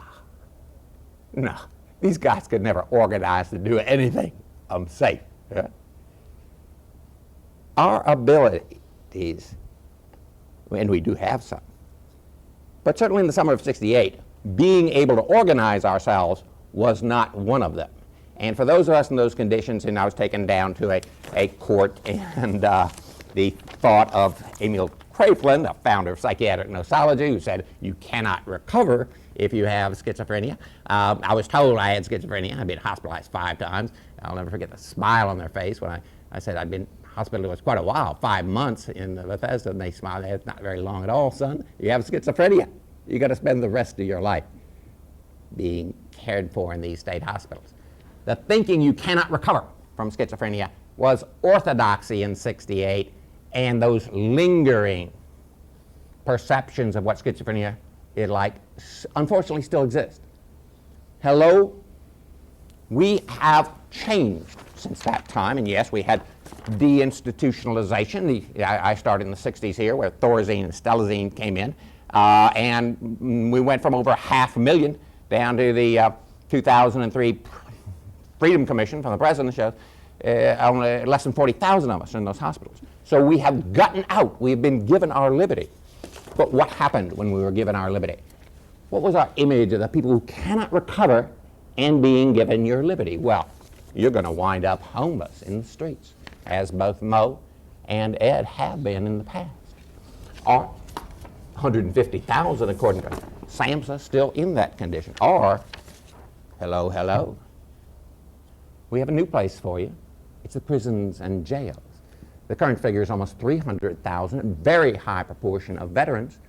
these guys could never organize to do anything unsafe. Yeah? Our abilities, and we do have some, but certainly in the summer of '68, being able to organize ourselves was not one of them. And for those of us in those conditions, and I was taken down to a court, and the thought of Emil Kraepelin, the founder of psychiatric nosology, who said you cannot recover if you have schizophrenia. I was told I had schizophrenia. I'd been hospitalized 5 times. I'll never forget the smile on their face when I said I'd been hospitalized quite a while, 5 months in Bethesda, and they smiled. It's not very long at all, son. You have schizophrenia. You got to spend the rest of your life being cared for in these state hospitals. The thinking you cannot recover from schizophrenia was orthodoxy in '68, and those lingering perceptions of what schizophrenia is like unfortunately still exist. Hello? We have changed since that time, and yes, we had deinstitutionalization. I started in the '60s here, where Thorazine and Stelazine came in, and we went from over 500,000 down to the 2003 Freedom Commission from the president shows only less than 40,000 of us in those hospitals. So we have gotten out. We have been given our liberty. But what happened when we were given our liberty? What was our image of the people who cannot recover and being given your liberty? Well, you're going to wind up homeless in the streets, as both Mo and Ed have been in the past. Or 150,000, according to SAMHSA, still in that condition. Or, hello, we have a new place for you. It's the prisons and jails. The current figure is almost 300,000. A very high proportion of veterans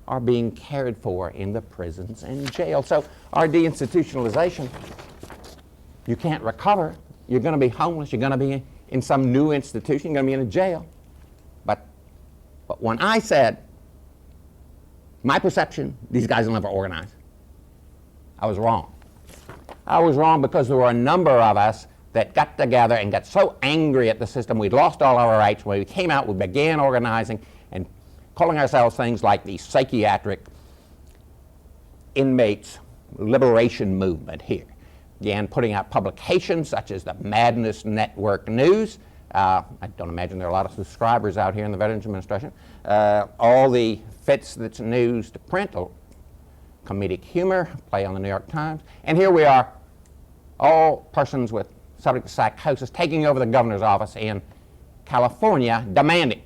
are being cared for in the prisons and jails. So our deinstitutionalization, you can't recover. You're going to be homeless. You're going to be in some new institution. You're going to be in a jail. But when I said, my perception, these guys will never organize, I was wrong. I was wrong because there were a number of us that got together and got so angry at the system, we'd lost all our rights. When we came out, we began organizing and calling ourselves things like the Psychiatric Inmates Liberation Movement here. Began putting out publications such as the Madness Network News. I don't imagine there are a lot of subscribers out here in the Veterans Administration. All the Fits That's News to print, comedic humor, play on the New York Times. And here we are, all persons with subject to psychosis, taking over the governor's office in California, demanding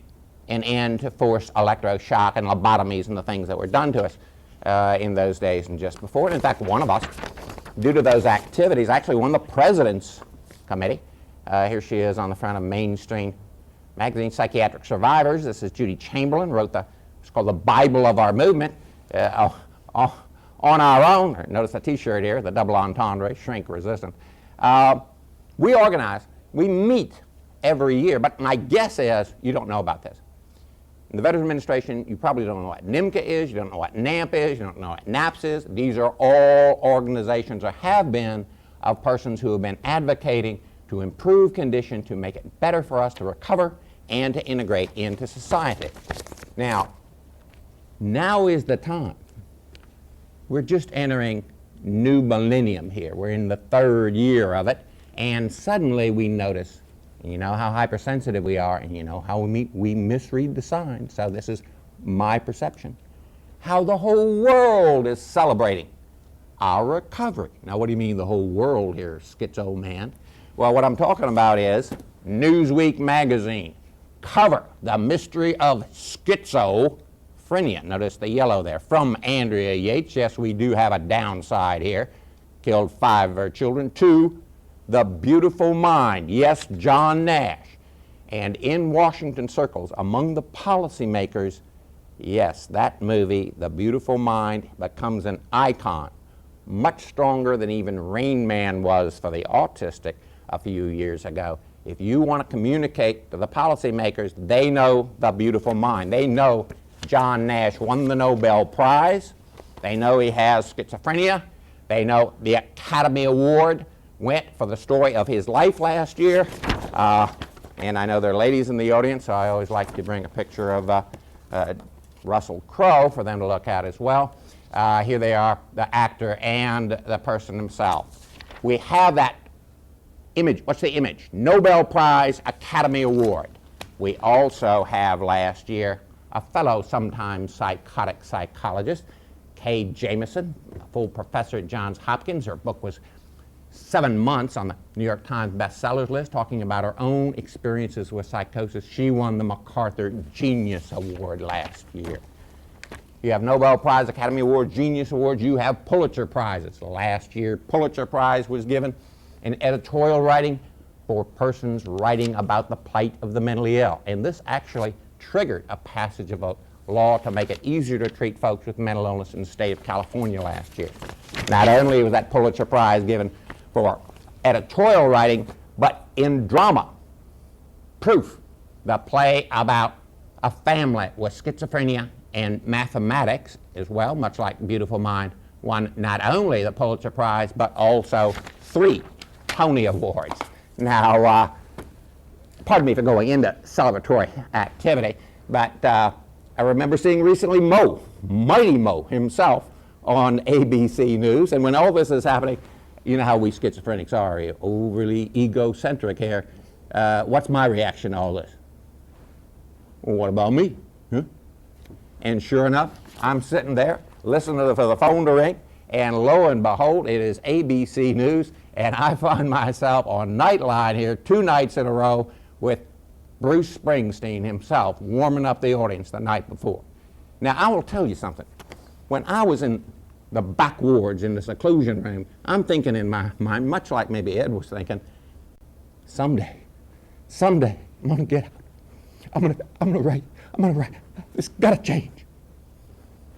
an end to forced electroshock and lobotomies and the things that were done to us in those days and just before. And in fact, one of us, due to those activities, actually won the President's Committee. Here she is on the front of Mainstream magazine, Psychiatric Survivors. This is Judy Chamberlain, wrote it's called the Bible of our movement. On our own, notice the t-shirt here, the double entendre, shrink resistant. We organize, we meet every year, but my guess is you don't know about this. In the Veterans Administration, you probably don't know what NIMCA is, you don't know what NAMP is, you don't know what NAPS is. These are all organizations, or have been, of persons who have been advocating to improve condition, to make it better for us to recover and to integrate into society. Now is the time. We're just entering new millennium here. We're in the 3rd year of it, and suddenly we notice, you know how hypersensitive we are, and you know how we misread the signs, so this is my perception, how the whole world is celebrating our recovery. Now, what do you mean the whole world here, schizo man? Well, what I'm talking about is Newsweek magazine, cover, The Mystery of Schizophrenia. Notice the yellow there, from Andrea Yates. Yes, we do have a downside here. Killed 5 of her children. 2, The Beautiful Mind. Yes, John Nash. And in Washington circles, among the policymakers, yes, that movie, The Beautiful Mind, becomes an icon, much stronger than even Rain Man was for the autistic a few years ago. If you want to communicate to the policymakers, they know The Beautiful Mind. They know John Nash won the Nobel Prize. They know he has schizophrenia. They know the Academy Award went for the story of his life last year. And I know there are ladies in the audience, so I always like to bring a picture of Russell Crowe for them to look at as well. Here they are, the actor and the person himself. We have that image. What's the image? Nobel Prize, Academy Award. We also have last year a fellow, sometimes psychotic psychologist, Kay Jamison, a full professor at Johns Hopkins. Her book was 7 months on the New York Times bestsellers list, talking about her own experiences with psychosis. She won the MacArthur Genius Award last year. You have Nobel Prize, Academy Award, Genius Awards. You have Pulitzer Prizes. Last year, Pulitzer Prize was given in editorial writing for persons writing about the plight of the mentally ill. And this actually triggered a passage of a law to make it easier to treat folks with mental illness in the state of California last year. Not only was that Pulitzer Prize given for editorial writing, but in drama. Proof, the play about a family with schizophrenia and mathematics as well, much like Beautiful Mind, won not only the Pulitzer Prize, but also 3 Tony Awards. Now, pardon me for going into celebratory activity, but I remember seeing recently Mo, Mighty Mo himself, on ABC News, and when all this is happening, you know how we schizophrenics are, overly egocentric here. What's my reaction to all this? Well, what about me? Huh? And sure enough, I'm sitting there listening for the phone to ring, and lo and behold, it is ABC News, and I find myself on Nightline here 2 nights in a row with Bruce Springsteen himself warming up the audience the night before. Now, I will tell you something. When I was in the back wards in the seclusion room, I'm thinking in my mind, much like maybe Ed was thinking, someday, I'm gonna get out. I'm gonna write. It's gotta change.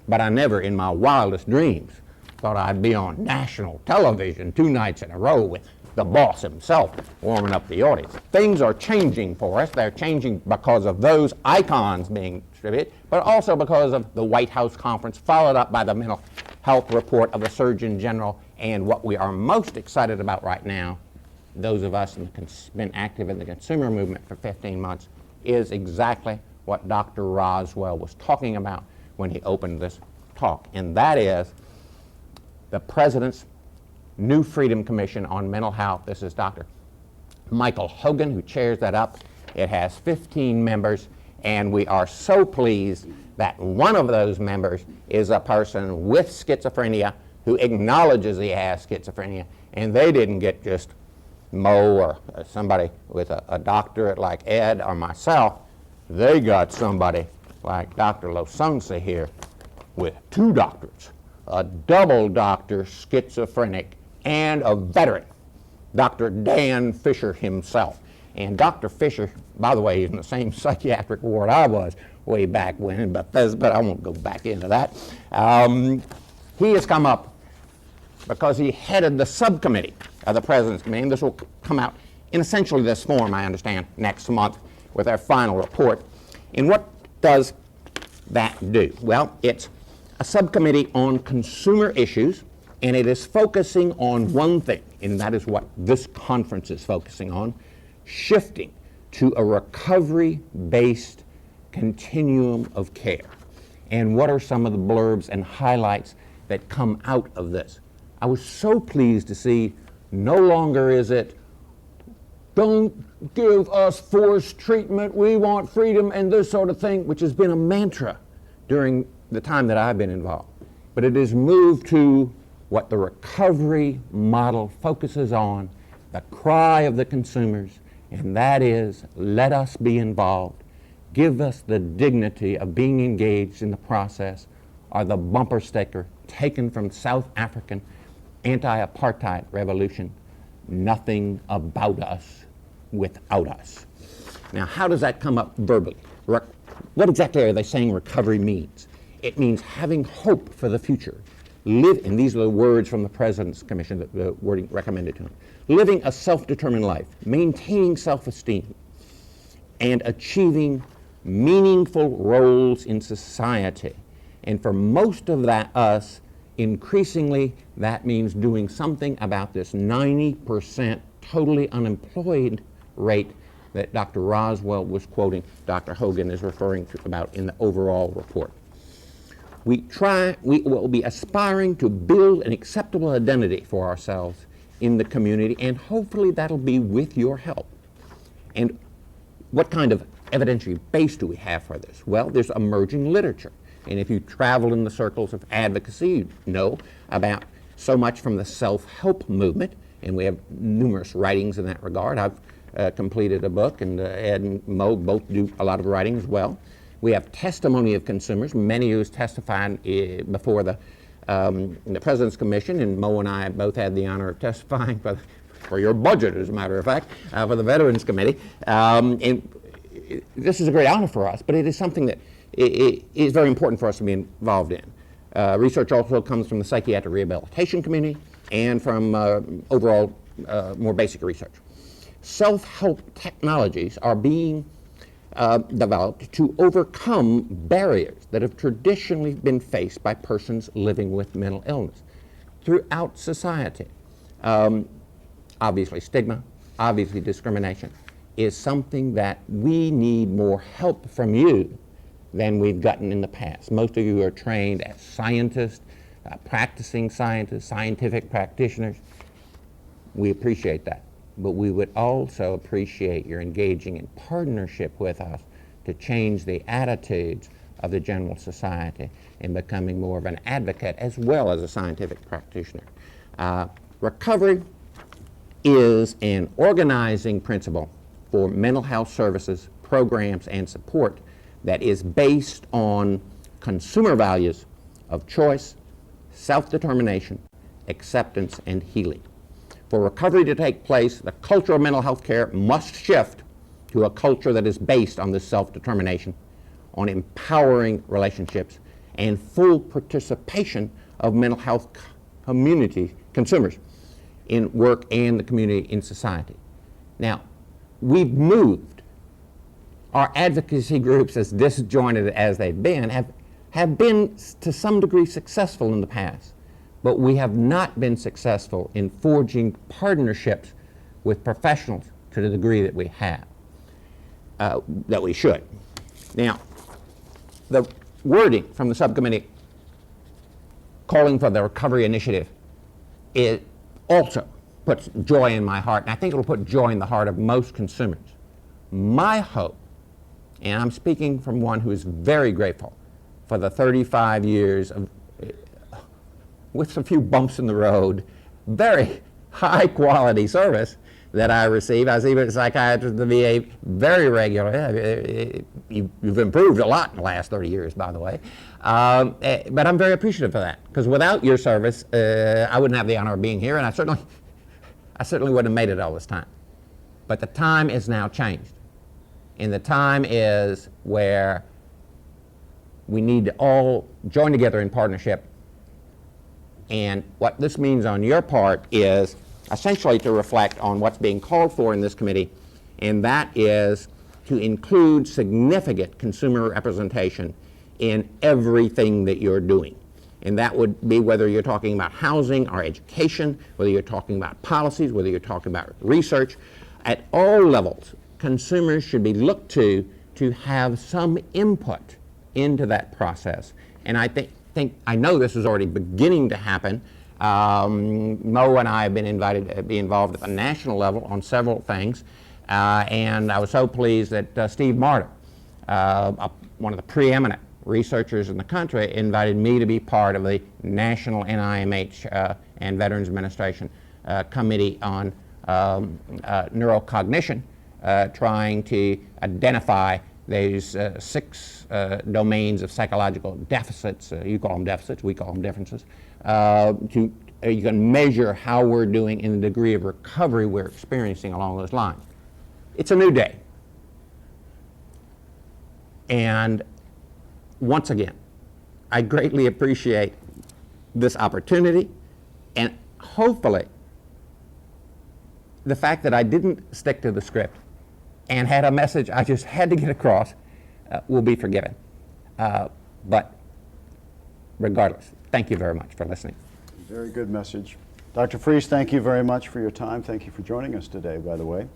But I never in my wildest dreams thought I'd be on national television 2 nights in a row with the boss himself warming up the audience. Things are changing for us. They're changing because of those icons being distributed, but also because of the White House conference, followed up by the mental health report of the Surgeon General, and what we are most excited about right now, those of us who have been active in the consumer movement for 15 months, is exactly what Dr. Roswell was talking about when he opened this talk, and that is the President's new Freedom Commission on Mental Health. This is Dr. Michael Hogan who chairs that up. It has 15 members, and we are so pleased that one of those members is a person with schizophrenia who acknowledges he has schizophrenia, and they didn't get just Mo or somebody with a doctorate like Ed or myself. They got somebody like Dr. Losonsa here with 2 doctorates, a double doctor schizophrenic and a veteran, Dr. Dan Fisher himself. And Dr. Fisher, by the way, is in the same psychiatric ward I was way back when in Bethesda, but I won't go back into that. He has come up because he headed the subcommittee of the President's Committee, and this will come out in essentially this form, I understand, next month with our final report. And what does that do? Well, it's a subcommittee on consumer issues, and it is focusing on one thing, and that is what this conference is focusing on: shifting to a recovery-based continuum of care. And what are some of the blurbs and highlights that come out of this? I was so pleased to see no longer is it, don't give us forced treatment, we want freedom and this sort of thing, which has been a mantra during the time that I've been involved. But it has moved to what the recovery model focuses on, the cry of the consumers, and that is, let us be involved. Give us the dignity of being engaged in the process, or the bumper sticker taken from South African anti-apartheid revolution, nothing about us without us. Now, how does that come up verbally? What exactly are they saying recovery means? It means having hope for the future. And these are the words from the President's Commission, the wording recommended to him. Living a self-determined life, maintaining self-esteem, and achieving meaningful roles in society. And for most of us, increasingly, that means doing something about this 90% totally unemployed rate that Dr. Roswell was quoting, Dr. Hogan is referring to about in the overall report. We will be aspiring to build an acceptable identity for ourselves in the community, and hopefully that'll be with your help. And what kind of evidentiary base do we have for this? Well, there's emerging literature. And if you travel in the circles of advocacy, you know about so much from the self-help movement, and we have numerous writings in that regard. I've completed a book, and Ed and Mo both do a lot of writing as well. We have testimony of consumers, many who's testified before the President's Commission, and Mo and I both had the honor of testifying for your budget, as a matter of fact, for the Veterans Committee. And this is a great honor for us, but it is something that is very important for us to be involved in. Research also comes from the psychiatric rehabilitation community and from overall more basic research. Self-help technologies are being developed to overcome barriers that have traditionally been faced by persons living with mental illness throughout society. Obviously stigma, obviously discrimination is something that we need more help from you than we've gotten in the past. Most of you are trained as scientists, practicing scientists, scientific practitioners. We appreciate that. But we would also appreciate your engaging in partnership with us to change the attitudes of the general society and becoming more of an advocate as well as a scientific practitioner. Recovery is an organizing principle for mental health services, programs, and support that is based on consumer values of choice, self-determination, acceptance, and healing. For recovery to take place, the culture of mental health care must shift to a culture that is based on this self-determination, on empowering relationships, and full participation of mental health community consumers in work and the community in society. Now, we've moved. Our advocacy groups, as disjointed as they've been, have been to some degree successful in the past. But we have not been successful in forging partnerships with professionals to the degree that we have, that we should. Now, the wording from the subcommittee calling for the recovery initiative, it also puts joy in my heart, and I think it will put joy in the heart of most consumers. My hope, and I'm speaking from one who is very grateful for the 35 years of, with a few bumps in the road, very high quality service that I receive. I see a psychiatrist at the VA very regularly. You've improved a lot in the last 30 years, by the way. But I'm very appreciative of that, because without your service, I wouldn't have the honor of being here, and I certainly wouldn't have made it all this time. But the time is now changed. And the time is where we need to all join together in partnership. And what this means on your part is essentially to reflect on what's being called for in this committee, and that is to include significant consumer representation in everything that you're doing. And that would be whether you're talking about housing or education, whether you're talking about policies, whether you're talking about research. At all levels, consumers should be looked to have some input into that process. And I know this is already beginning to happen. Mo and I have been invited to be involved at the national level on several things. And I was so pleased that Steve Martin, one of the preeminent researchers in the country, invited me to be part of the National NIMH and Veterans Administration Committee on Neurocognition, trying to identify those 6 domains of psychological deficits. You call them deficits, we call them differences. You can measure how we're doing in the degree of recovery we're experiencing along those lines. It's a new day. And once again, I greatly appreciate this opportunity, and hopefully the fact that I didn't stick to the script and had a message I just had to get across will be forgiven. But regardless, thank you very much for listening. Very good message. Dr. Frese, thank you very much for your time. Thank you for joining us today, by the way.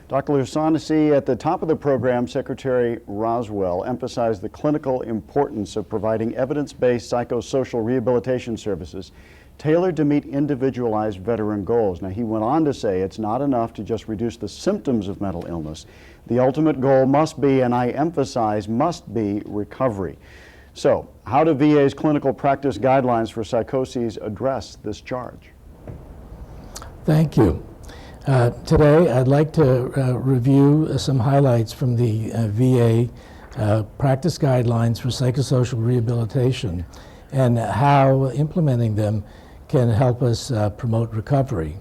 Dr. Lusanacy, at the top of the program, Secretary Roswell emphasized the clinical importance of providing evidence-based psychosocial rehabilitation services tailored to meet individualized veteran goals. Now, he went on to say it's not enough to just reduce the symptoms of mental illness. The ultimate goal must be, and I emphasize, must be recovery. So, how do VA's clinical practice guidelines for psychoses address this charge? Thank you. Today, I'd like to review some highlights from the VA practice guidelines for psychosocial rehabilitation and how implementing them can help us promote recovery.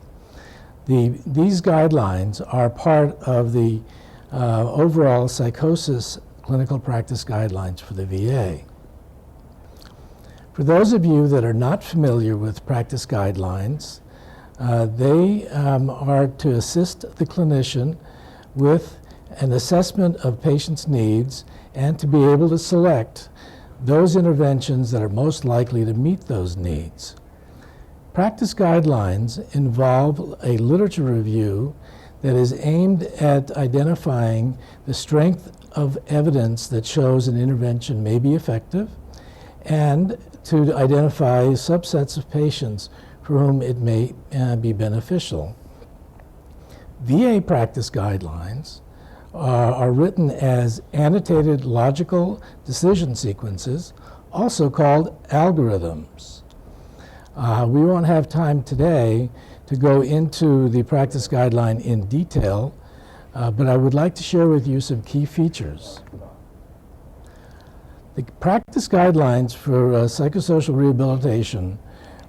These guidelines are part of the overall psychosis clinical practice guidelines for the VA. For those of you that are not familiar with practice guidelines, they are to assist the clinician with an assessment of patients' needs and to be able to select those interventions that are most likely to meet those needs. Practice guidelines involve a literature review that is aimed at identifying the strength of evidence that shows an intervention may be effective and to identify subsets of patients for whom it may be beneficial. VA practice guidelines are written as annotated logical decision sequences, also called algorithms. We won't have time today to go into the practice guideline in detail, but I would like to share with you some key features. The practice guidelines for psychosocial rehabilitation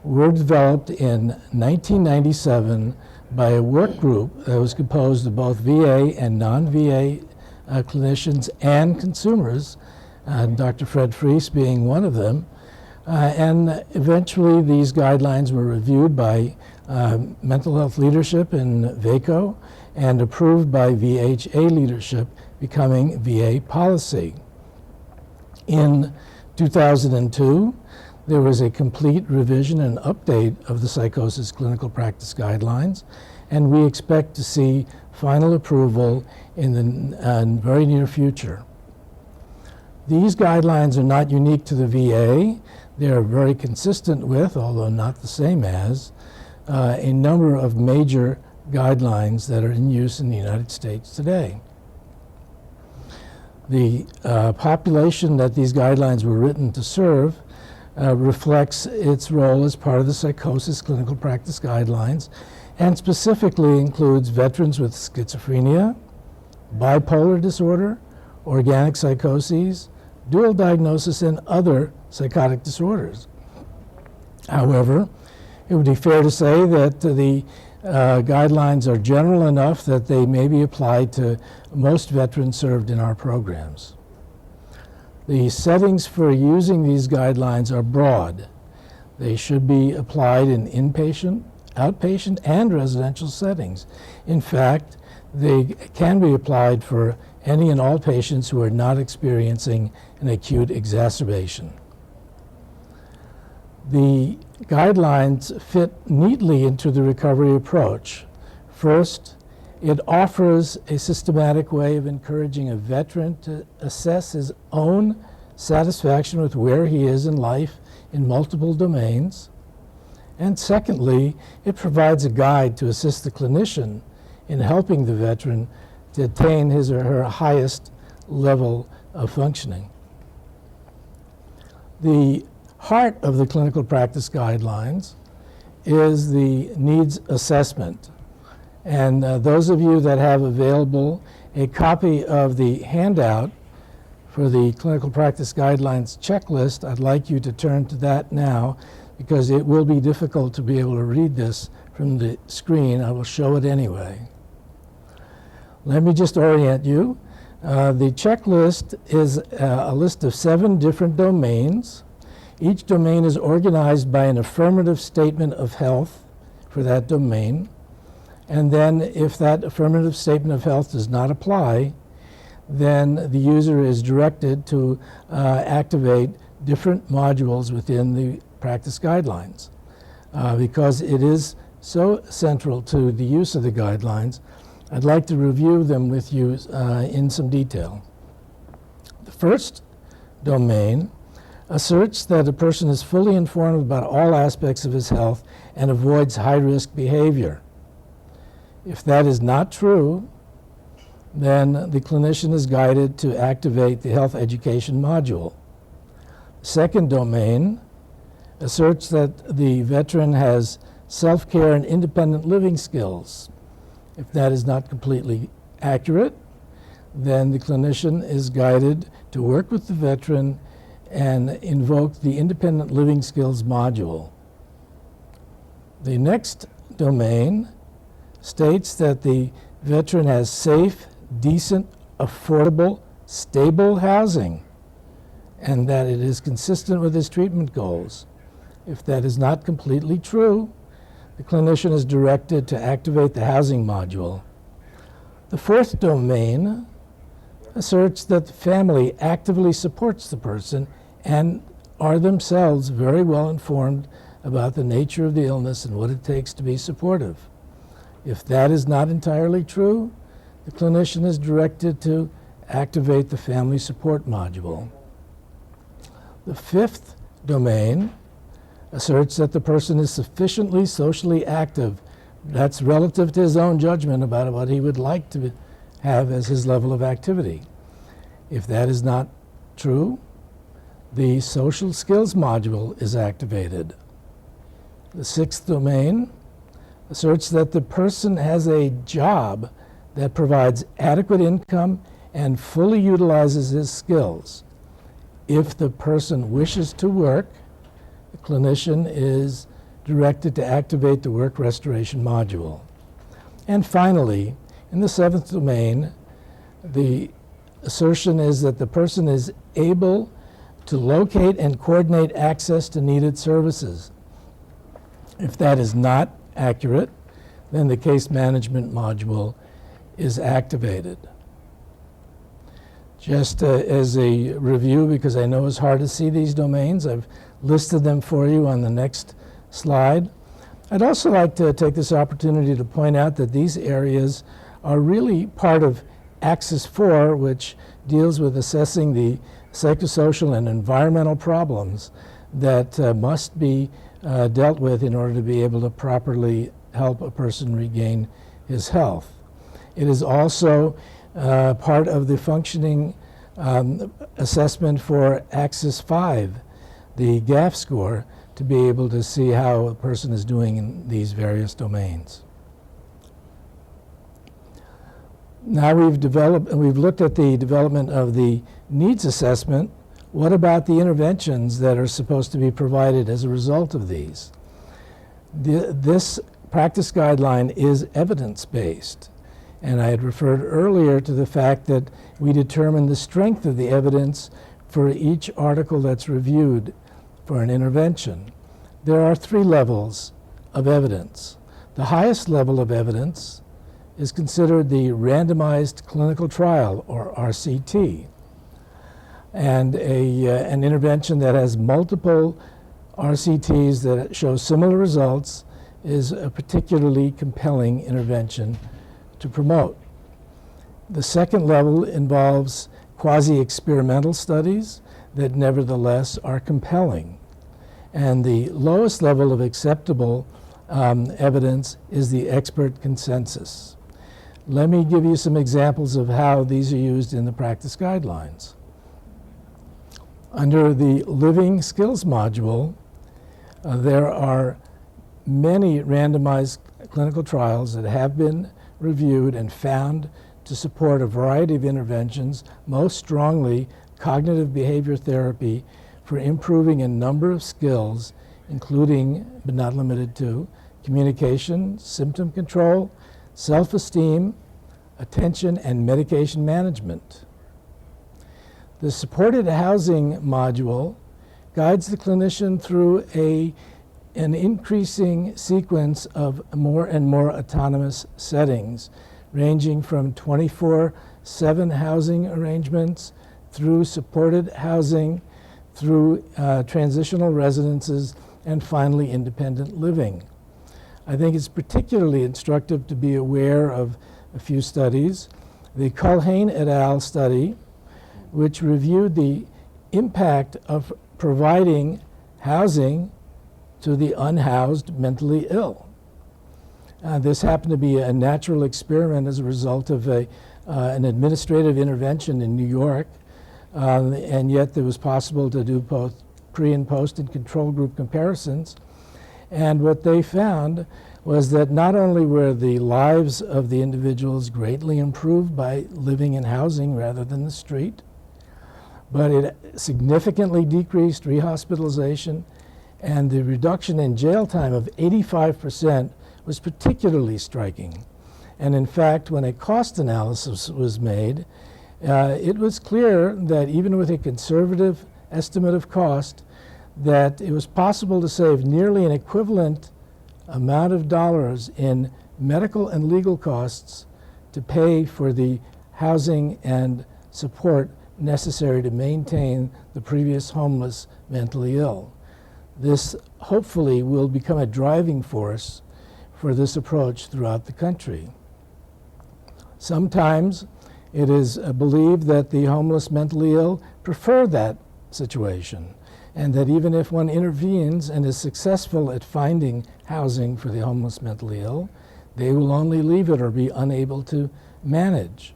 were developed in 1997 by a work group that was composed of both VA and non-VA clinicians and consumers, Dr. Fred Frese being one of them. And eventually these guidelines were reviewed by mental health leadership in VACO and approved by VHA leadership, becoming VA policy. In 2002, there was a complete revision and update of the psychosis clinical practice guidelines, and we expect to see final approval in the very near future. These guidelines are not unique to the VA. They are very consistent with, although not the same as, a number of major guidelines that are in use in the United States today. The population that these guidelines were written to serve reflects its role as part of the psychosis clinical practice guidelines, and specifically includes veterans with schizophrenia, bipolar disorder, organic psychoses, dual diagnosis, and other psychotic disorders. However, it would be fair to say that the guidelines are general enough that they may be applied to most veterans served in our programs. The settings for using these guidelines are broad. They should be applied in inpatient, outpatient, and residential settings. In fact, they can be applied for any and all patients who are not experiencing an acute exacerbation. The guidelines fit neatly into the recovery approach. First, it offers a systematic way of encouraging a veteran to assess his own satisfaction with where he is in life in multiple domains. And secondly, it provides a guide to assist the clinician in helping the veteran to attain his or her highest level of functioning. The heart of the clinical practice guidelines is the needs assessment. And those of you that have available a copy of the handout for the clinical practice guidelines checklist, I'd like you to turn to that now, because it will be difficult to be able to read this from the screen. I will show it anyway. Let me just orient you. The checklist is a list of 7 different domains. Each domain is organized by an affirmative statement of health for that domain. And then if that affirmative statement of health does not apply, then the user is directed to activate different modules within the practice guidelines. Because it is so central to the use of the guidelines, I'd like to review them with you in some detail. The first domain asserts that a person is fully informed about all aspects of his health and avoids high-risk behavior. If that is not true, then the clinician is guided to activate the health education module. The second domain asserts that the veteran has self-care and independent living skills. If that is not completely accurate, then the clinician is guided to work with the veteran and invoke the independent living skills module. The next domain states that the veteran has safe, decent, affordable, stable housing, and that it is consistent with his treatment goals. If that is not completely true, the clinician is directed to activate the housing module. The fourth domain asserts that the family actively supports the person and are themselves very well informed about the nature of the illness and what it takes to be supportive. If that is not entirely true, the clinician is directed to activate the family support module. The fifth domain asserts that the person is sufficiently socially active. That's relative to his own judgment about what he would like to have as his level of activity. If that is not true, the social skills module is activated. The sixth domain asserts that the person has a job that provides adequate income and fully utilizes his skills. If the person wishes to work, the clinician is directed to activate the work restoration module. And finally, in the seventh domain, the assertion is that the person is able to locate and coordinate access to needed services. If that is not accurate, then the case management module is activated. Just as a review, because I know it's hard to see these domains, I've listed them for you on the next slide. I'd also like to take this opportunity to point out that these areas are really part of Axis 4, which deals with assessing the psychosocial and environmental problems that must be dealt with in order to be able to properly help a person regain his health. It is also part of the functioning assessment for Axis 5, the GAF score, to be able to see how a person is doing in these various domains. Now we've looked at the development of the needs assessment. What about the interventions that are supposed to be provided as a result of these? This practice guideline is evidence-based. And I had referred earlier to the fact that we determine the strength of the evidence for each article that's reviewed for an intervention. There are 3 levels of evidence. The highest level of evidence is considered the randomized clinical trial, or RCT. And an intervention that has multiple RCTs that show similar results is a particularly compelling intervention to promote. The second level involves quasi-experimental studies that nevertheless are compelling. And the lowest level of acceptable evidence is the expert consensus. Let me give you some examples of how these are used in the practice guidelines. Under the Living Skills module, there are many randomized clinical trials that have been reviewed and found to support a variety of interventions, most strongly cognitive behavior therapy for improving a number of skills, including, but not limited to, communication, symptom control, self-esteem, attention, and medication management. The supported housing module guides the clinician through an increasing sequence of more and more autonomous settings, ranging from 24/7 housing arrangements through supported housing, through transitional residences, and finally independent living. I think it's particularly instructive to be aware of a few studies. The Culhane et al. Study, which reviewed the impact of providing housing to the unhoused mentally ill. This happened to be a natural experiment as a result of an administrative intervention in New York, and yet it was possible to do both pre and post and control group comparisons. And what they found was that not only were the lives of the individuals greatly improved by living in housing rather than the street, but it significantly decreased rehospitalization, and the reduction in jail time of 85% was particularly striking. And in fact, when a cost analysis was made, it was clear that even with a conservative estimate of cost, that it was possible to save nearly an equivalent amount of dollars in medical and legal costs to pay for the housing and support necessary to maintain the previous homeless mentally ill. This hopefully will become a driving force for this approach throughout the country. Sometimes it is believed that the homeless mentally ill prefer that situation, and that even if one intervenes and is successful at finding housing for the homeless mentally ill, they will only leave it or be unable to manage.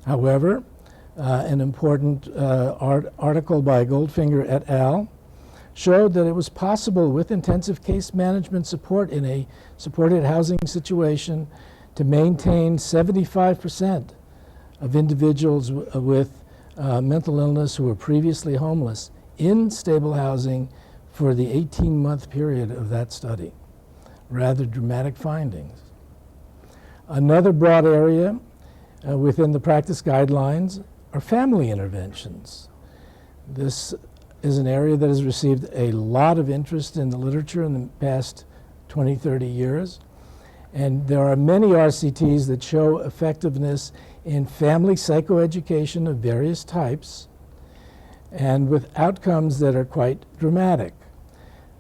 However, an important article by Goldfinger et al. Showed that it was possible with intensive case management support in a supported housing situation to maintain 75% of individuals with mental illness who were previously homeless in stable housing for the 18-month period of that study. Rather dramatic findings. Another broad area within the practice guidelines are family interventions. This is an area that has received a lot of interest in the literature in the past 20, 30 years. And there are many RCTs that show effectiveness in family psychoeducation of various types, and with outcomes that are quite dramatic.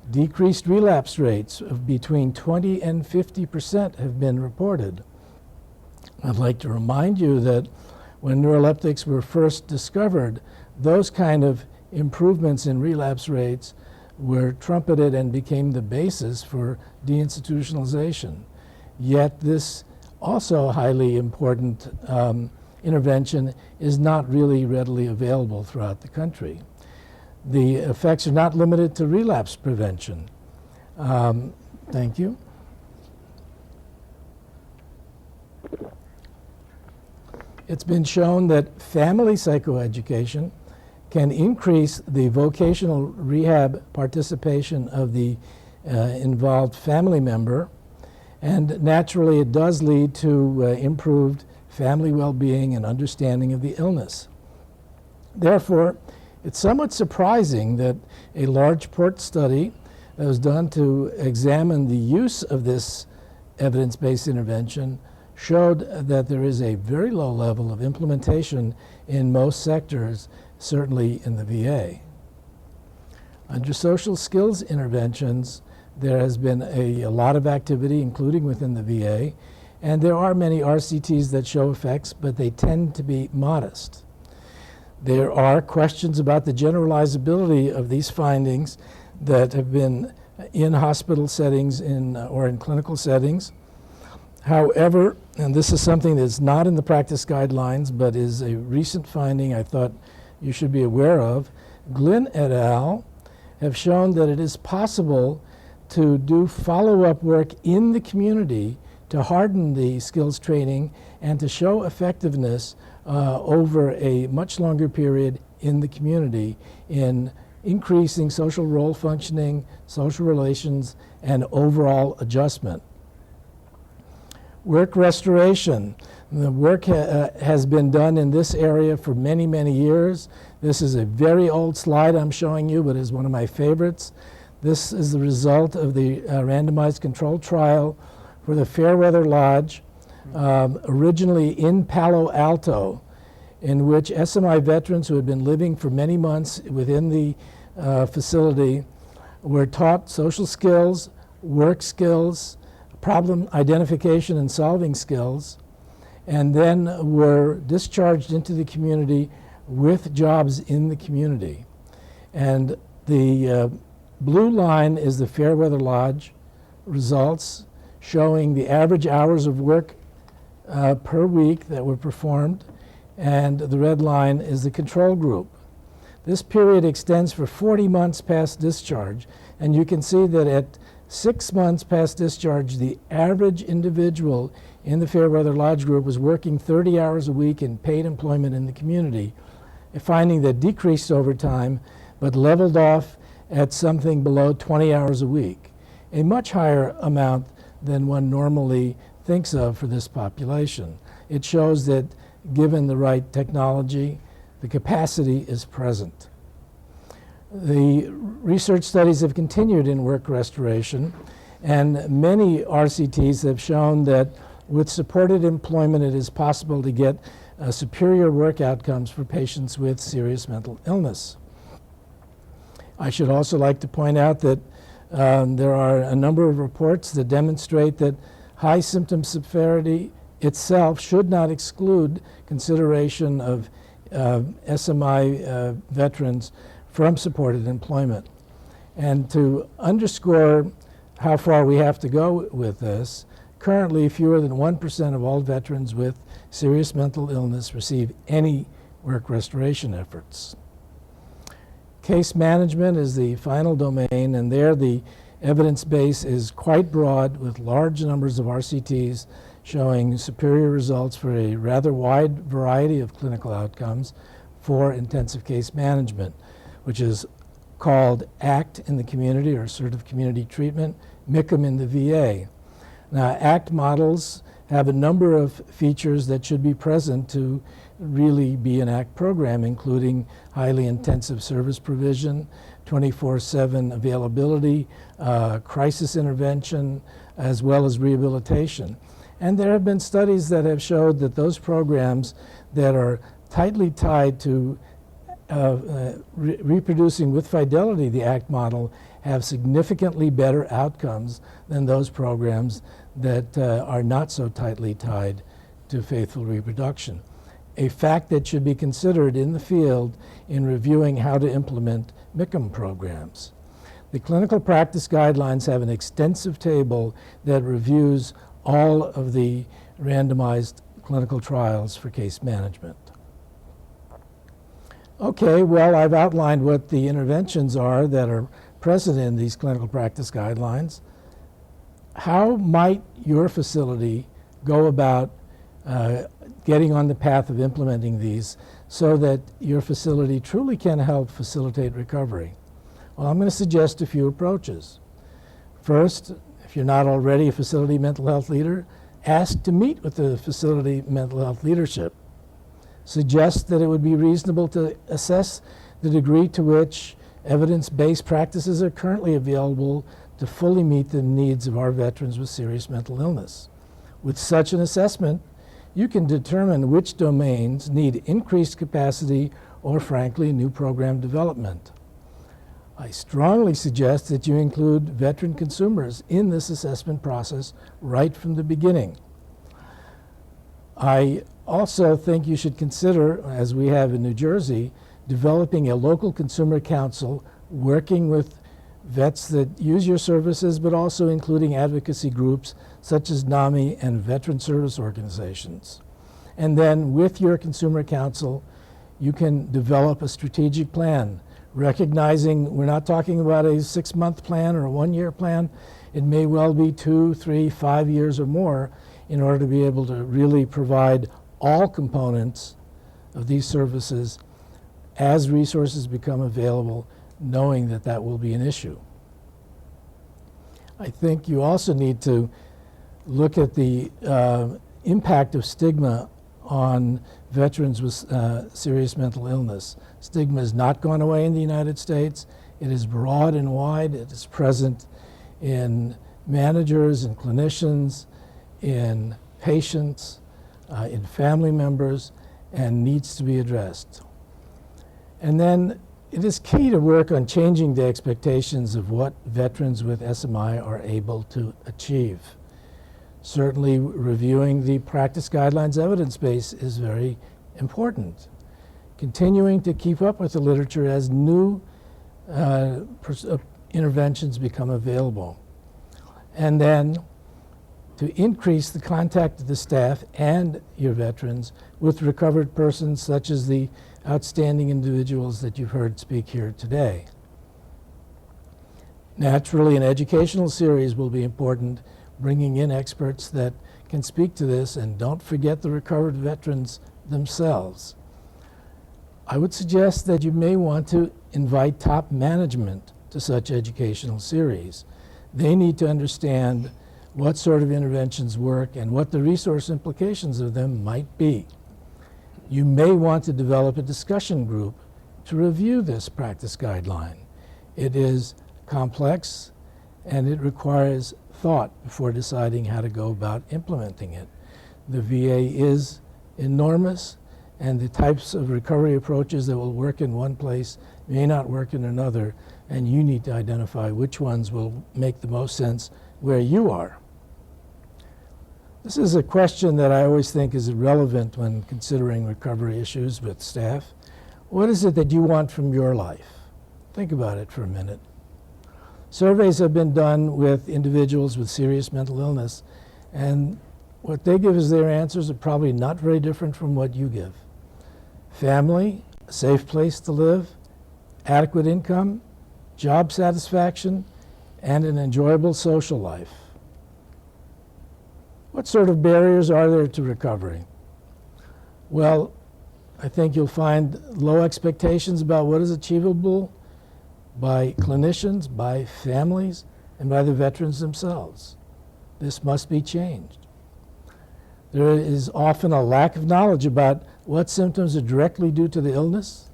Decreased relapse rates of between 20 and 50% have been reported. I'd like to remind you that when neuroleptics were first discovered, those kind of improvements in relapse rates were trumpeted and became the basis for deinstitutionalization. Yet this also highly important intervention is not really readily available throughout the country. The effects are not limited to relapse prevention. Thank you. It's been shown that family psychoeducation can increase the vocational rehab participation of the involved family member, and naturally it does lead to improved family well-being and understanding of the illness. Therefore, it's somewhat surprising that a large port study that was done to examine the use of this evidence-based intervention showed that there is a very low level of implementation in most sectors, certainly in the VA. Under social skills interventions, there has been a lot of activity, including within the VA, and there are many RCTs that show effects, but they tend to be modest. There are questions about the generalizability of these findings that have been in hospital settings or in clinical settings. However, and this is something that's not in the practice guidelines, but is a recent finding I thought you should be aware of, Glynn et al. Have shown that it is possible to do follow-up work in the community to harden the skills training and to show effectiveness over a much longer period in the community in increasing social role functioning, social relations, and overall adjustment. Work restoration. The work has been done in this area for many, many years. This is a very old slide I'm showing you, but is one of my favorites. This is the result of the randomized controlled trial for the Fairweather Lodge, originally in Palo Alto, in which SMI veterans who had been living for many months within the facility were taught social skills, work skills, problem identification and solving skills, and then were discharged into the community with jobs in the community. And the blue line is the Fairweather Lodge results, showing the average hours of work per week that were performed, and the red line is the control group. This period extends for 40 months past discharge, and you can see that at 6 months past discharge, the average individual in the Fairweather Lodge group was working 30 hours a week in paid employment in the community, a finding that decreased over time but leveled off at something below 20 hours a week, a much higher amount than one normally thinks of for this population. It shows that given the right technology, the capacity is present. The research studies have continued in work restoration, and many RCTs have shown that with supported employment, it is possible to get superior work outcomes for patients with serious mental illness. I should also like to point out that there are a number of reports that demonstrate that high symptom severity itself should not exclude consideration of SMI veterans from supported employment. And to underscore how far we have to go with this, currently fewer than 1% of all veterans with serious mental illness receive any work restoration efforts. Case management is the final domain, and there the evidence base is quite broad, with large numbers of RCTs showing superior results for a rather wide variety of clinical outcomes for intensive case management, which is called ACT in the community, or assertive community treatment, MICM in the VA. Now, ACT models have a number of features that should be present to really be an ACT program, including highly intensive service provision, 24/7 availability, crisis intervention, as well as rehabilitation. And there have been studies that have showed that those programs that are tightly tied to reproducing with fidelity the ACT model have significantly better outcomes than those programs that are not so tightly tied to faithful reproduction. A fact that should be considered in the field in reviewing how to implement MICM programs. The clinical practice guidelines have an extensive table that reviews all of the randomized clinical trials for case management. Okay, well, I've outlined what the interventions are that are present in these clinical practice guidelines. How might your facility go about getting on the path of implementing these so that your facility truly can help facilitate recovery? Well, I'm going to suggest a few approaches. First, if you're not already a facility mental health leader, ask to meet with the facility mental health leadership. Suggest that it would be reasonable to assess the degree to which evidence-based practices are currently available to fully meet the needs of our veterans with serious mental illness. With such an assessment, you can determine which domains need increased capacity or, frankly, new program development. I strongly suggest that you include veteran consumers in this assessment process right from the beginning. I also think you should consider, as we have in New Jersey, developing a local consumer council working with vets that use your services, but also including advocacy groups such as NAMI and veteran service organizations. And then with your consumer council, you can develop a strategic plan, recognizing we're not talking about a 6-month plan or a 1-year plan. It may well be 2, 3, 5 years or more in order to be able to really provide all components of these services as resources become available, knowing that that will be an issue. I think you also need to look at the impact of stigma on veterans with serious mental illness. Stigma has not gone away in the United States. It is broad and wide. It is present in managers and clinicians, in patients, in family members, and needs to be addressed. And then it is key to work on changing the expectations of what veterans with SMI are able to achieve. Certainly, reviewing the practice guidelines evidence base is very important. Continuing to keep up with the literature as new interventions become available. And then to increase the contact of the staff and your veterans with recovered persons such as the outstanding individuals that you've heard speak here today. Naturally, an educational series will be important, bringing in experts that can speak to this, and don't forget the recovered veterans themselves. I would suggest that you may want to invite top management to such educational series. They need to understand what sort of interventions work and what the resource implications of them might be. You may want to develop a discussion group to review this practice guideline. It is complex and it requires thought before deciding how to go about implementing it. The VA is enormous, and the types of recovery approaches that will work in one place may not work in another, and you need to identify which ones will make the most sense where you are. This is a question that I always think is relevant when considering recovery issues with staff. What is it that you want from your life? Think about it for a minute. Surveys have been done with individuals with serious mental illness, and what they give as their answers are probably not very different from what you give. Family, a safe place to live, adequate income, job satisfaction, and an enjoyable social life. What sort of barriers are there to recovery? Well, I think you'll find low expectations about what is achievable by clinicians, by families, and by the veterans themselves. This must be changed. There is often a lack of knowledge about what symptoms are directly due to the illness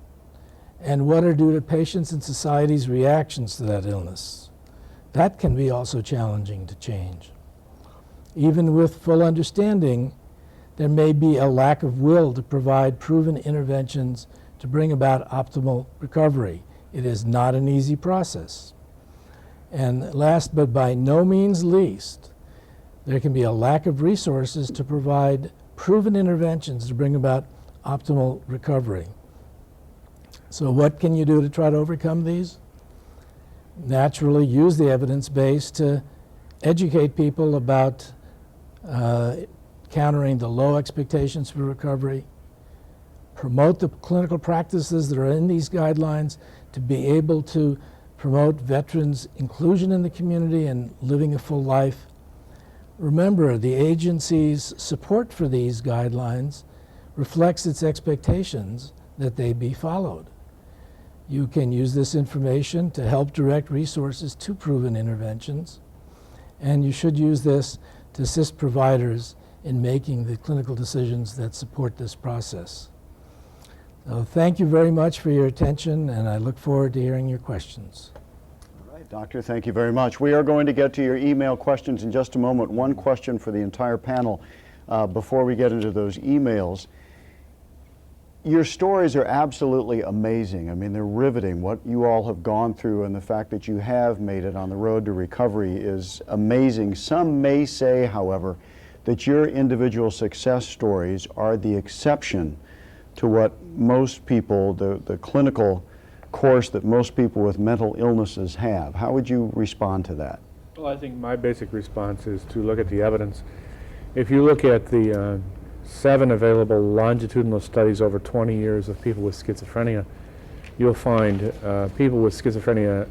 and what are due to patients' and society's reactions to that illness. That can be also challenging to change. Even with full understanding, there may be a lack of will to provide proven interventions to bring about optimal recovery. It is not an easy process. And last but by no means least, there can be a lack of resources to provide proven interventions to bring about optimal recovery. So what can you do to try to overcome these? Naturally, use the evidence base to educate people about countering the low expectations for recovery, promote the clinical practices that are in these guidelines to be able to promote veterans' inclusion in the community and living a full life. Remember, the agency's support for these guidelines reflects its expectations that they be followed. You can use this information to help direct resources to proven interventions, and you should use this to assist providers in making the clinical decisions that support this process. So thank you very much for your attention, and I look forward to hearing your questions. All Doctor, thank you very much. We are going to get to your email questions in just a moment. One question for the entire panel before we get into those emails. Your stories are absolutely amazing. I mean, they're riveting. What you all have gone through and the fact that you have made it on the road to recovery is amazing. Some may say, however, that your individual success stories are the exception to what most people, the clinical course that most people with mental illnesses have. How would you respond to that? Well, I think my basic response is to look at the evidence. If you look at the 7 available longitudinal studies over 20 years of people with schizophrenia, you'll find people with schizophrenia,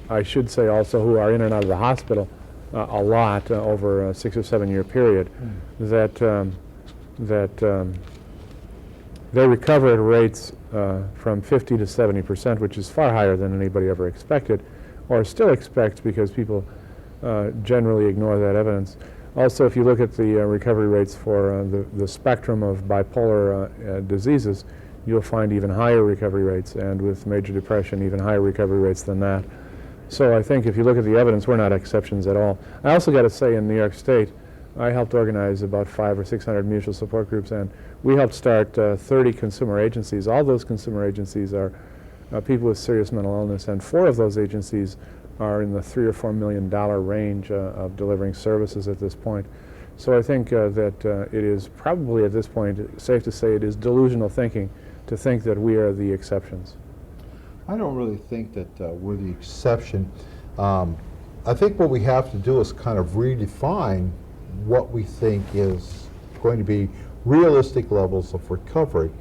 I should say also, who are in and out of the hospital a lot over a 6 or 7 year period, that they recover at rates from 50 to 70%, which is far higher than anybody ever expected, or still expects, because people generally ignore that evidence. Also, if you look at the recovery rates for the spectrum of bipolar diseases, you'll find even higher recovery rates, and with major depression, even higher recovery rates than that. So I think if you look at the evidence, we're not exceptions at all. I also got to say, in New York State, I helped organize about 500 or 600 mutual support groups, and we helped start 30 consumer agencies. All those consumer agencies are people with serious mental illness, and 4 of those agencies are in the $3 or $4 million range of delivering services at this point. So I think that it is probably at this point safe to say it is delusional thinking to think that we are the exceptions. I don't really think that we're the exception. I think what we have to do is kind of redefine what we think is going to be realistic levels of recovery.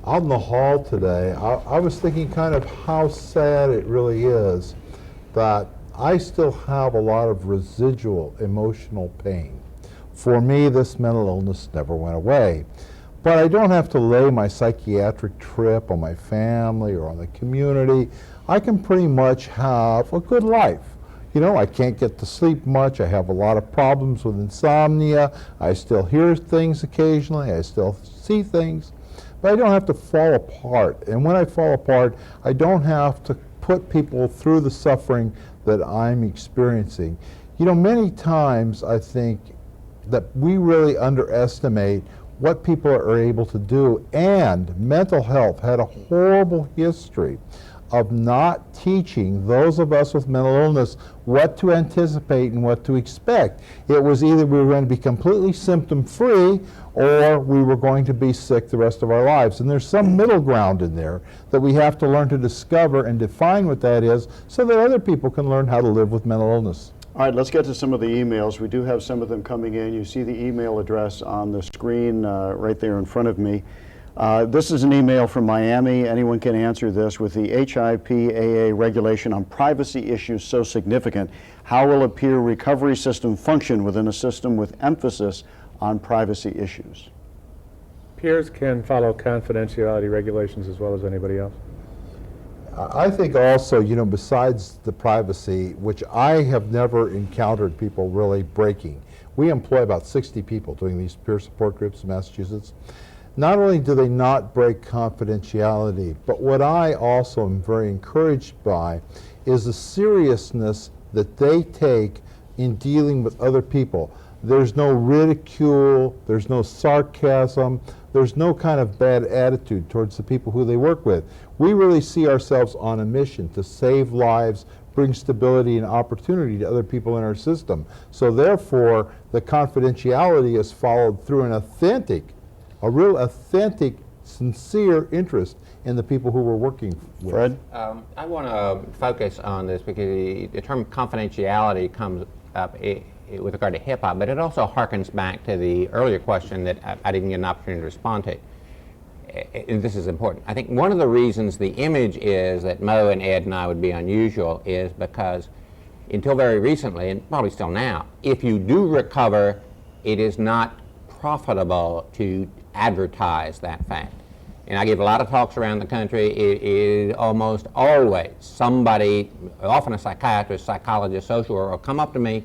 Out in the hall today, I was thinking kind of how sad it really is that I still have a lot of residual emotional pain. For me, this mental illness never went away. But I don't have to lay my psychiatric trip on my family or on the community. I can pretty much have a good life. You know, I can't get to sleep much. I have a lot of problems with insomnia. I still hear things occasionally. I still see things. But I don't have to fall apart. And when I fall apart, I don't have to put people through the suffering that I'm experiencing. You know, many times I think that we really underestimate what people are able to do, and mental health had a horrible history of not teaching those of us with mental illness what to anticipate and what to expect. It was either we were going to be completely symptom-free or we were going to be sick the rest of our lives. And there's some middle ground in there that we have to learn to discover and define what that is so that other people can learn how to live with mental illness. All right, let's get to some of the emails. We do have some of them coming in. You see the email address on the screen right there in front of me. This is an email from Miami. Anyone can answer this. With the HIPAA regulation on privacy issues so significant, how will a peer recovery system function within a system with emphasis on privacy issues? Peers can follow confidentiality regulations as well as anybody else. I think also, you know, besides the privacy, which I have never encountered people really breaking, we employ about 60 people doing these peer support groups in Massachusetts. Not only do they not break confidentiality, but what I also am very encouraged by is the seriousness that they take in dealing with other people. There's no ridicule, there's no sarcasm, there's no kind of bad attitude towards the people who they work with. We really see ourselves on a mission to save lives, bring stability and opportunity to other people in our system. So therefore, the confidentiality is followed through a real authentic, sincere interest in the people who we're working with. Fred? I want to focus on this because the term confidentiality comes up with regard to hip-hop, but it also harkens back to the earlier question that I didn't get an opportunity to respond to. And this is important. I think one of the reasons the image is that Mo and Ed and I would be unusual is because until very recently, and probably still now, if you do recover, it is not profitable to advertise that fact. And I give a lot of talks around the country. It is almost always somebody, often a psychiatrist, psychologist, social worker, will come up to me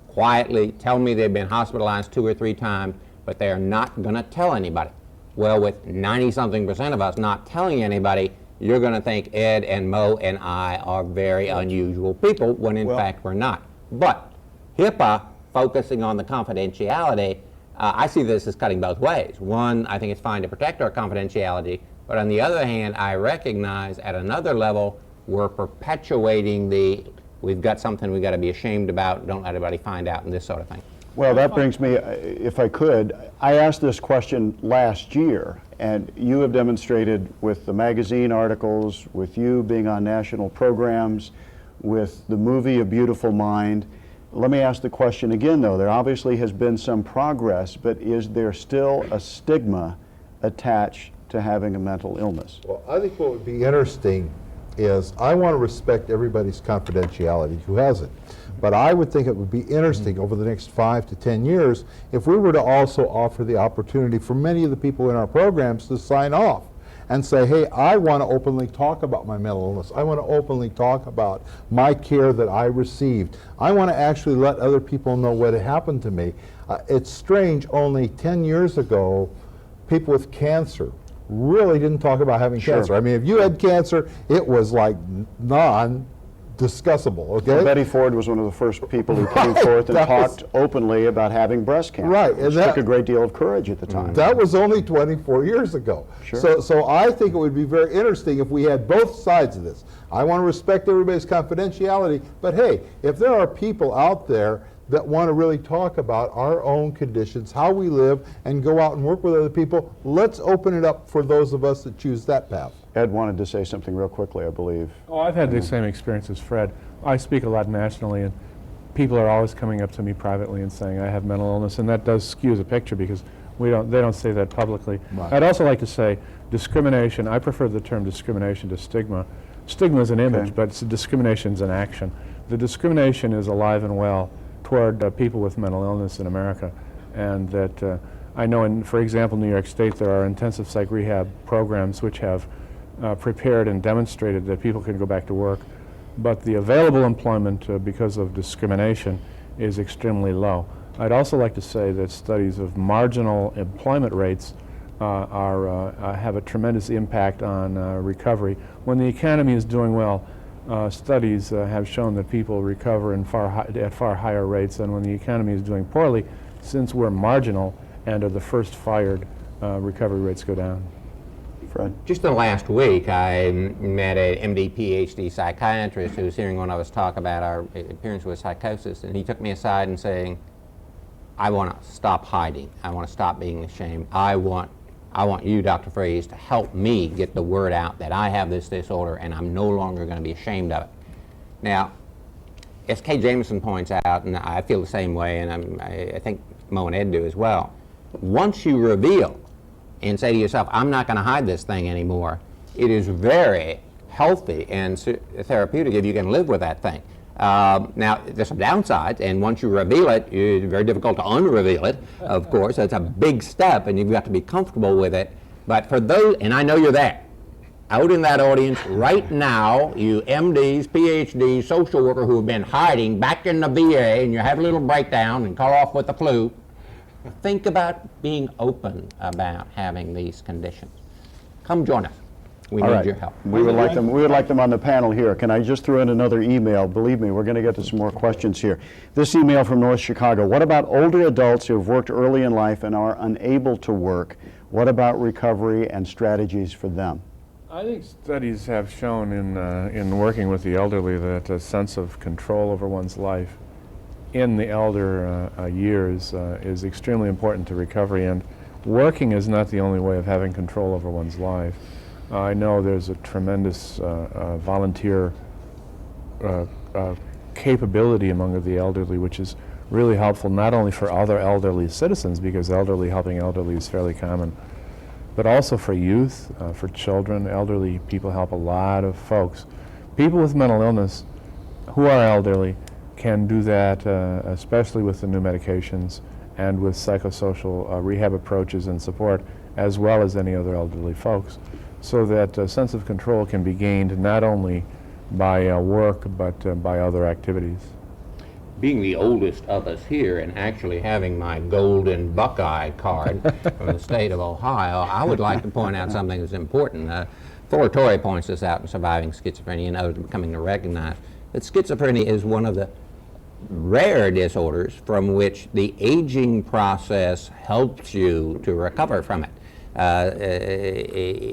quietly, tell me they've been hospitalized 2 or 3 times, but they are not going to tell anybody. Well, with 90-something% of us not telling anybody, you're going to think Ed and Mo and I are very unusual people, when in fact we're not. But HIPAA, focusing on the confidentiality, I see this as cutting both ways. One, I think it's fine to protect our confidentiality, but on the other hand, I recognize at another level, we're perpetuating we've got something we've got to be ashamed about, don't let anybody find out, and this sort of thing. Well, that brings me, if I could, I asked this question last year, and you have demonstrated with the magazine articles, with you being on national programs, with the movie A Beautiful Mind. Let me ask the question again, though. There obviously has been some progress, but is there still a stigma attached to having a mental illness? Well, I think what would be interesting is I want to respect everybody's confidentiality who has it. But I would think it would be interesting over the next 5 to 10 years if we were to also offer the opportunity for many of the people in our programs to sign off and say, hey, I want to openly talk about my mental illness. I want to openly talk about my care that I received. I want to actually let other people know what happened to me. It's strange, only 10 years ago, people with cancer really didn't talk about having cancer. I mean, if you had cancer, it was like non-discussable, okay? Well, Betty Ford was one of the first people who came forth and talked openly about having breast cancer. Right. Which took a great deal of courage at the time. That was only 24 years ago. Sure. So I think it would be very interesting if we had both sides of this. I want to respect everybody's confidentiality, but hey, if there are people out there that want to really talk about our own conditions, how we live, and go out and work with other people, let's open it up for those of us that choose that path. Ed wanted to say something real quickly, I believe. Oh, I've had the same experience as Fred. I speak a lot nationally, and people are always coming up to me privately and saying I have mental illness, and that does skew the picture because they don't say that publicly. Right. I'd also like to say discrimination. I prefer the term discrimination to stigma. Stigma is an image, but discrimination is an action. The discrimination is alive and well toward people with mental illness in America, and that I know in, for example, New York State, there are intensive psych rehab programs which have prepared and demonstrated that people can go back to work, but the available employment because of discrimination is extremely low. I'd also like to say that studies of marginal employment rates have a tremendous impact on recovery. When the economy is doing well, studies have shown that people recover at far higher rates than when the economy is doing poorly, since we're marginal and are the first fired, recovery rates go down. Fred? Just in the last week, I met an MD, PhD psychiatrist who was hearing one of us talk about our experience with psychosis, and he took me aside and saying, I want to stop hiding. I want to stop being ashamed. I want you, Dr. Frese, to help me get the word out that I have this disorder and I'm no longer going to be ashamed of it. Now, as Kay Jameson points out, and I feel the same way, and I think Mo and Ed do as well, once you reveal and say to yourself, I'm not going to hide this thing anymore, it is very healthy and therapeutic if you can live with that thing. Now, there's some downsides, and once you reveal it, it's very difficult to unreveal it, of course. It's a big step, and you've got to be comfortable with it. But for those, and I know you're there, out in that audience right now, you MDs, PhDs, social workers who have been hiding back in the VA, and you have a little breakdown and call off with the flu, think about being open about having these conditions. Come join us. We need your help. We would like them on the panel here. Can I just throw in another email? Believe me, we're going to get to some more questions here. This email from North Chicago. What about older adults who have worked early in life and are unable to work? What about recovery and strategies for them? I think studies have shown in working with the elderly that a sense of control over one's life in the elder years is extremely important to recovery, and working is not the only way of having control over one's life. I know there's a tremendous volunteer capability among the elderly, which is really helpful not only for other elderly citizens, because helping elderly is fairly common, but also for youth, for children. Elderly people help a lot of folks. People with mental illness who are elderly can do that, especially with the new medications and with psychosocial rehab approaches and support, as well as any other elderly folks, so that a sense of control can be gained not only by work, but by other activities. Being the oldest of us here and actually having my golden Buckeye card from the state of Ohio, I would like to point out something that's important. Fuller Torrey points this out in Surviving Schizophrenia, and others are becoming to recognize that schizophrenia is one of the rare disorders from which the aging process helps you to recover from it.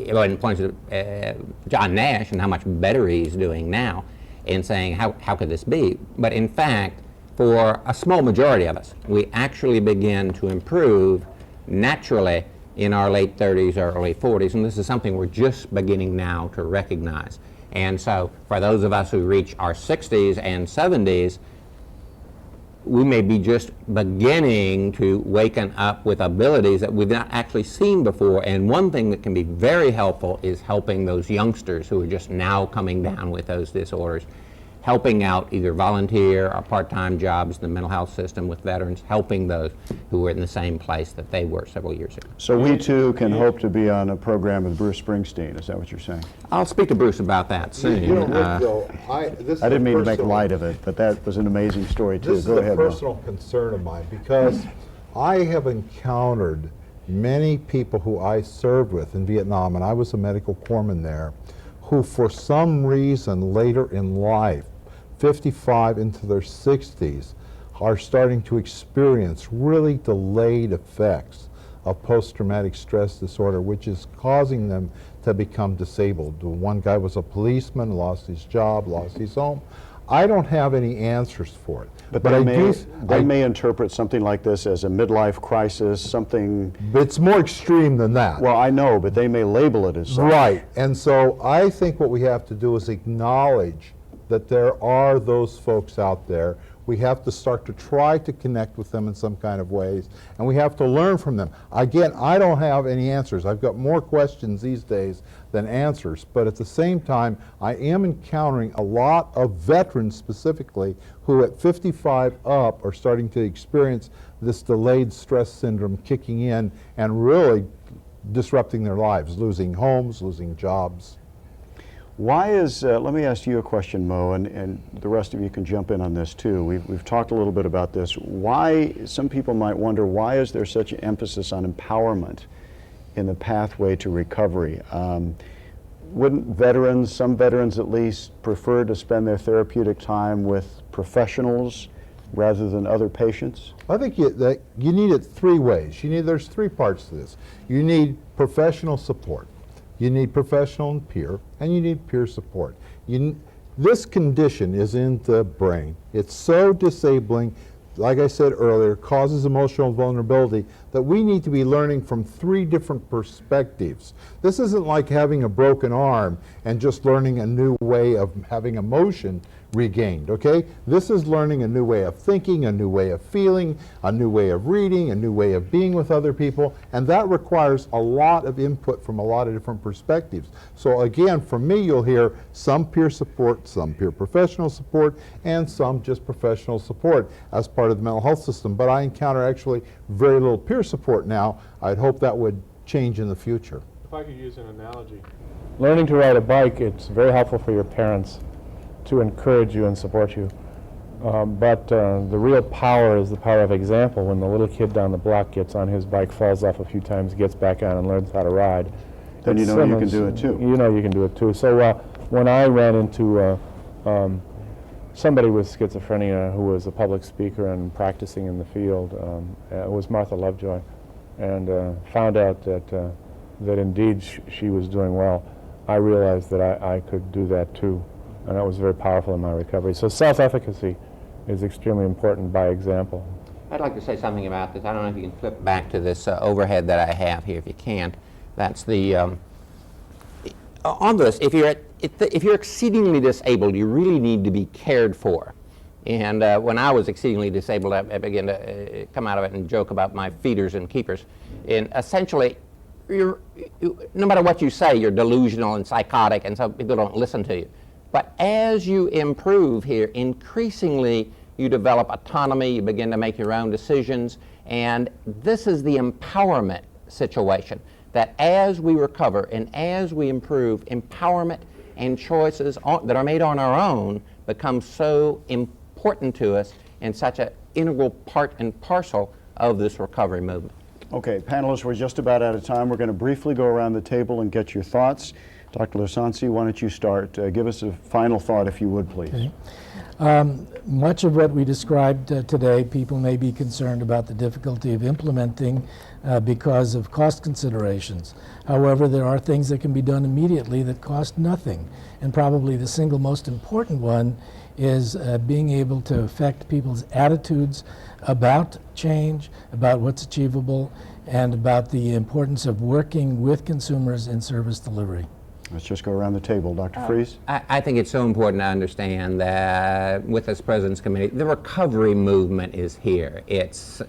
Everyone points to John Nash and how much better he's doing now, and saying, how could this be? But in fact, for a small majority of us, we actually begin to improve naturally in our late 30s or early 40s, and this is something we're just beginning now to recognize. And so for those of us who reach our 60s and 70s, we may be just beginning to waken up with abilities that we've not actually seen before. And one thing that can be very helpful is helping those youngsters who are just now coming down with those disorders, helping out either volunteer or part-time jobs in the mental health system with veterans, helping those who were in the same place that they were several years ago. So we too can hope to be on a program with Bruce Springsteen, is that what you're saying? I'll speak to Bruce about that soon. You know what, Bill, I didn't mean to make light of it, but that was an amazing story too. This Go is ahead, a Bill. personal concern of mine because I have encountered many people who I served with in Vietnam, and I was a medical corpsman there, who for some reason later in life, 55 into their 60s, are starting to experience really delayed effects of post-traumatic stress disorder, which is causing them to become disabled. One guy was a policeman, lost his job, lost his home. I don't have any answers for it. But they may interpret something like this as a midlife crisis, something... It's more extreme than that. Well, I know, but they may label it as such. Right, and so I think what we have to do is acknowledge that there are those folks out there. We have to start to try to connect with them in some kind of ways, and we have to learn from them. Again, I don't have any answers. I've got more questions these days than answers, but at the same time, I am encountering a lot of veterans specifically who at 55 up are starting to experience this delayed stress syndrome kicking in and really disrupting their lives, losing homes, losing jobs. Why is, let me ask you a question, Mo, and the rest of you can jump in on this too. We've talked a little bit about this. Why, some people might wonder, why is there such an emphasis on empowerment in the pathway to recovery? Wouldn't veterans, some veterans at least, prefer to spend their therapeutic time with professionals rather than other patients? I think you need it three ways. There's three parts to this. You need professional support. You need professional and peer, and you need peer support. This condition is in the brain. It's so disabling, like I said earlier, causes emotional vulnerability that we need to be learning from three different perspectives. This isn't like having a broken arm and just learning a new way of having emotion regained, okay? This is learning a new way of thinking, a new way of feeling, a new way of reading, a new way of being with other people, and that requires a lot of input from a lot of different perspectives. So again, from me, you'll hear some peer support, some peer professional support, and some just professional support as part of the mental health system. But I encounter actually very little peer support now. I'd hope that would change in the future. If I could use an analogy. Learning to ride a bike, it's very helpful for your parents to encourage you and support you. But the real power is the power of example. When the little kid down the block gets on his bike, falls off a few times, gets back on and learns how to ride. Then you know you can do it too. You know you can do it too. So when I ran into somebody with schizophrenia who was a public speaker and practicing in the field, it was Martha Lovejoy, and found out that indeed she was doing well, I realized that I could do that too. And that was very powerful in my recovery. So self-efficacy is extremely important by example. I'd like to say something about this. I don't know if you can flip back to this overhead that I have here, if you can. That's the, on this, if you're exceedingly disabled, you really need to be cared for. And when I was exceedingly disabled, I began to come out of it and joke about my feeders and keepers. And essentially, no matter what you say, you're delusional and psychotic, and so people don't listen to you. But as you improve here, increasingly you develop autonomy, you begin to make your own decisions, and this is the empowerment situation, that as we recover and as we improve, empowerment and choices that are made on our own become so important to us and such an integral part and parcel of this recovery movement. Okay, panelists, we're just about out of time. We're going to briefly go around the table and get your thoughts. Dr. Lisansi, why don't you start? Give us a final thought, if you would, please. Okay. Much of what we described today, people may be concerned about the difficulty of implementing because of cost considerations. However, there are things that can be done immediately that cost nothing. And probably the single most important one is being able to affect people's attitudes about change, about what's achievable, and about the importance of working with consumers in service delivery. Let's just go around the table. Dr. Frese? I think it's so important to understand that with this President's Committee, the recovery movement is here. It's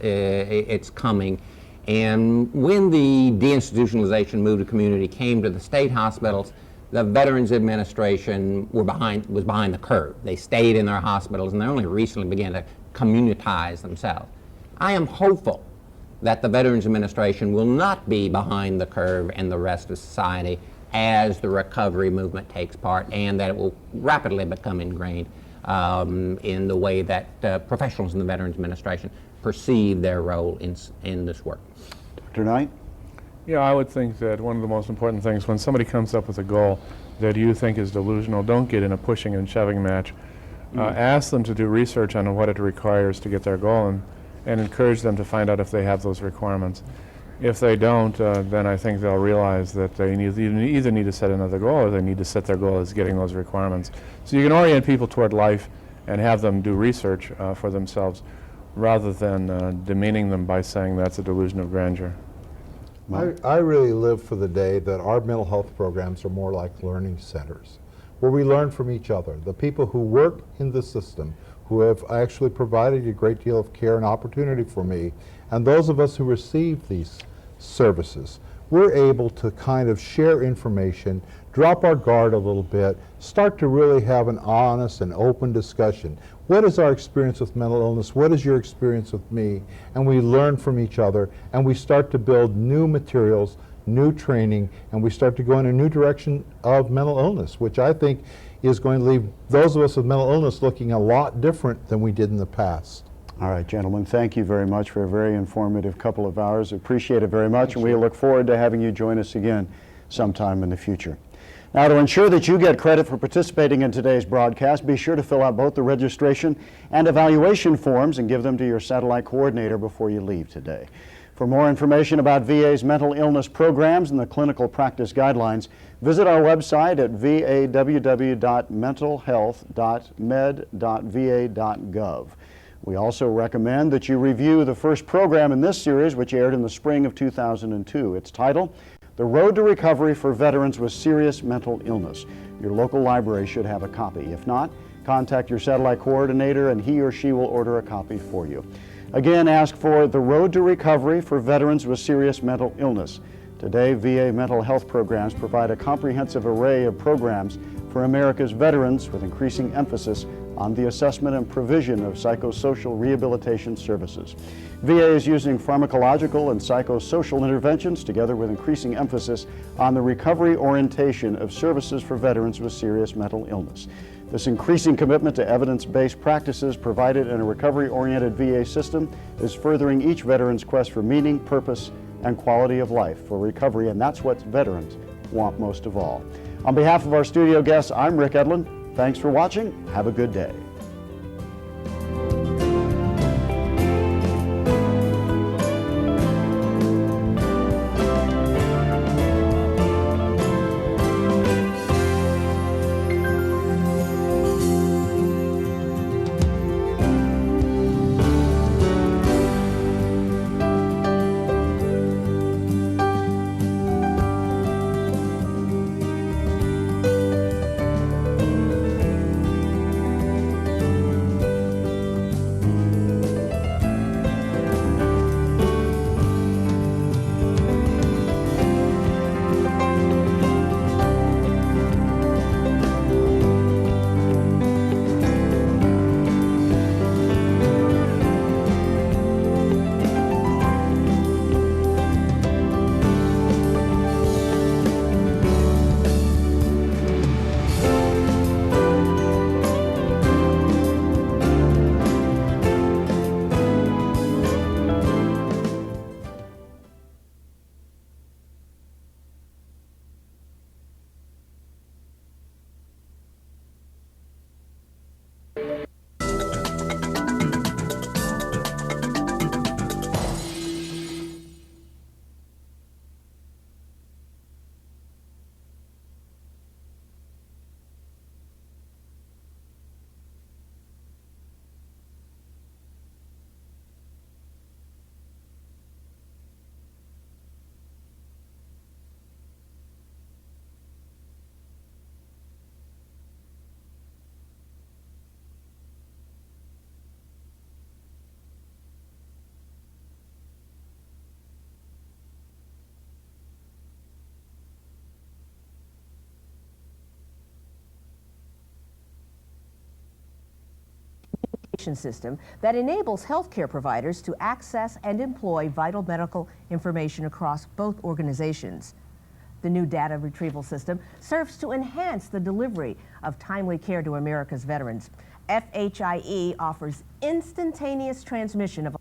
coming. And when the deinstitutionalization move to community came to the state hospitals, the Veterans Administration was behind the curve. They stayed in their hospitals, and they only recently began to communitize themselves. I am hopeful that the Veterans Administration will not be behind the curve and the rest of society as the recovery movement takes part, and that it will rapidly become ingrained in the way that professionals in the Veterans Administration perceive their role in this work. Dr. Knight? Yeah, I would think that one of the most important things when somebody comes up with a goal that you think is delusional, don't get in a pushing and shoving match. Ask them to do research on what it requires to get their goal, and encourage them to find out if they have those requirements. If they don't, then I think they'll realize that they either need to set another goal, or they need to set their goal as getting those requirements. So you can orient people toward life and have them do research for themselves, rather than demeaning them by saying that's a delusion of grandeur. I really live for the day that our mental health programs are more like learning centers, where we learn from each other. The people who work in the system, who have actually provided a great deal of care and opportunity for me, and those of us who receive these services, we're able to kind of share information, drop our guard a little bit, start to really have an honest and open discussion. What is our experience with mental illness? What is your experience with me? And we learn from each other, and we start to build new materials, new training, and we start to go in a new direction of mental illness, which I think is going to leave those of us with mental illness looking a lot different than we did in the past. All right, gentlemen, thank you very much for a very informative couple of hours. Appreciate it very much, and we look forward to having you join us again sometime in the future. Now, to ensure that you get credit for participating in today's broadcast, be sure to fill out both the registration and evaluation forms and give them to your satellite coordinator before you leave today. For more information about VA's mental illness programs and the clinical practice guidelines, visit our website at vaw.mentalhealth.med.va.gov. We also recommend that you review the first program in this series, which aired in the spring of 2002. Its title, The Road to Recovery for Veterans with Serious Mental Illness. Your local library should have a copy. If not, contact your satellite coordinator and he or she will order a copy for you. Again, ask for The Road to Recovery for Veterans with Serious Mental Illness. Today, VA mental health programs provide a comprehensive array of programs for America's veterans, with increasing emphasis on the assessment and provision of psychosocial rehabilitation services. VA is using pharmacological and psychosocial interventions together with increasing emphasis on the recovery orientation of services for veterans with serious mental illness. This increasing commitment to evidence-based practices provided in a recovery-oriented VA system is furthering each veteran's quest for meaning, purpose, and quality of life for recovery, and that's what veterans want most of all. On behalf of our studio guests, I'm Rick Edlund. Thanks for watching. Have a good day. information system that enables healthcare providers to access and employ vital medical information across both organizations. The new data retrieval system serves to enhance the delivery of timely care to America's veterans. FHIE offers instantaneous transmission of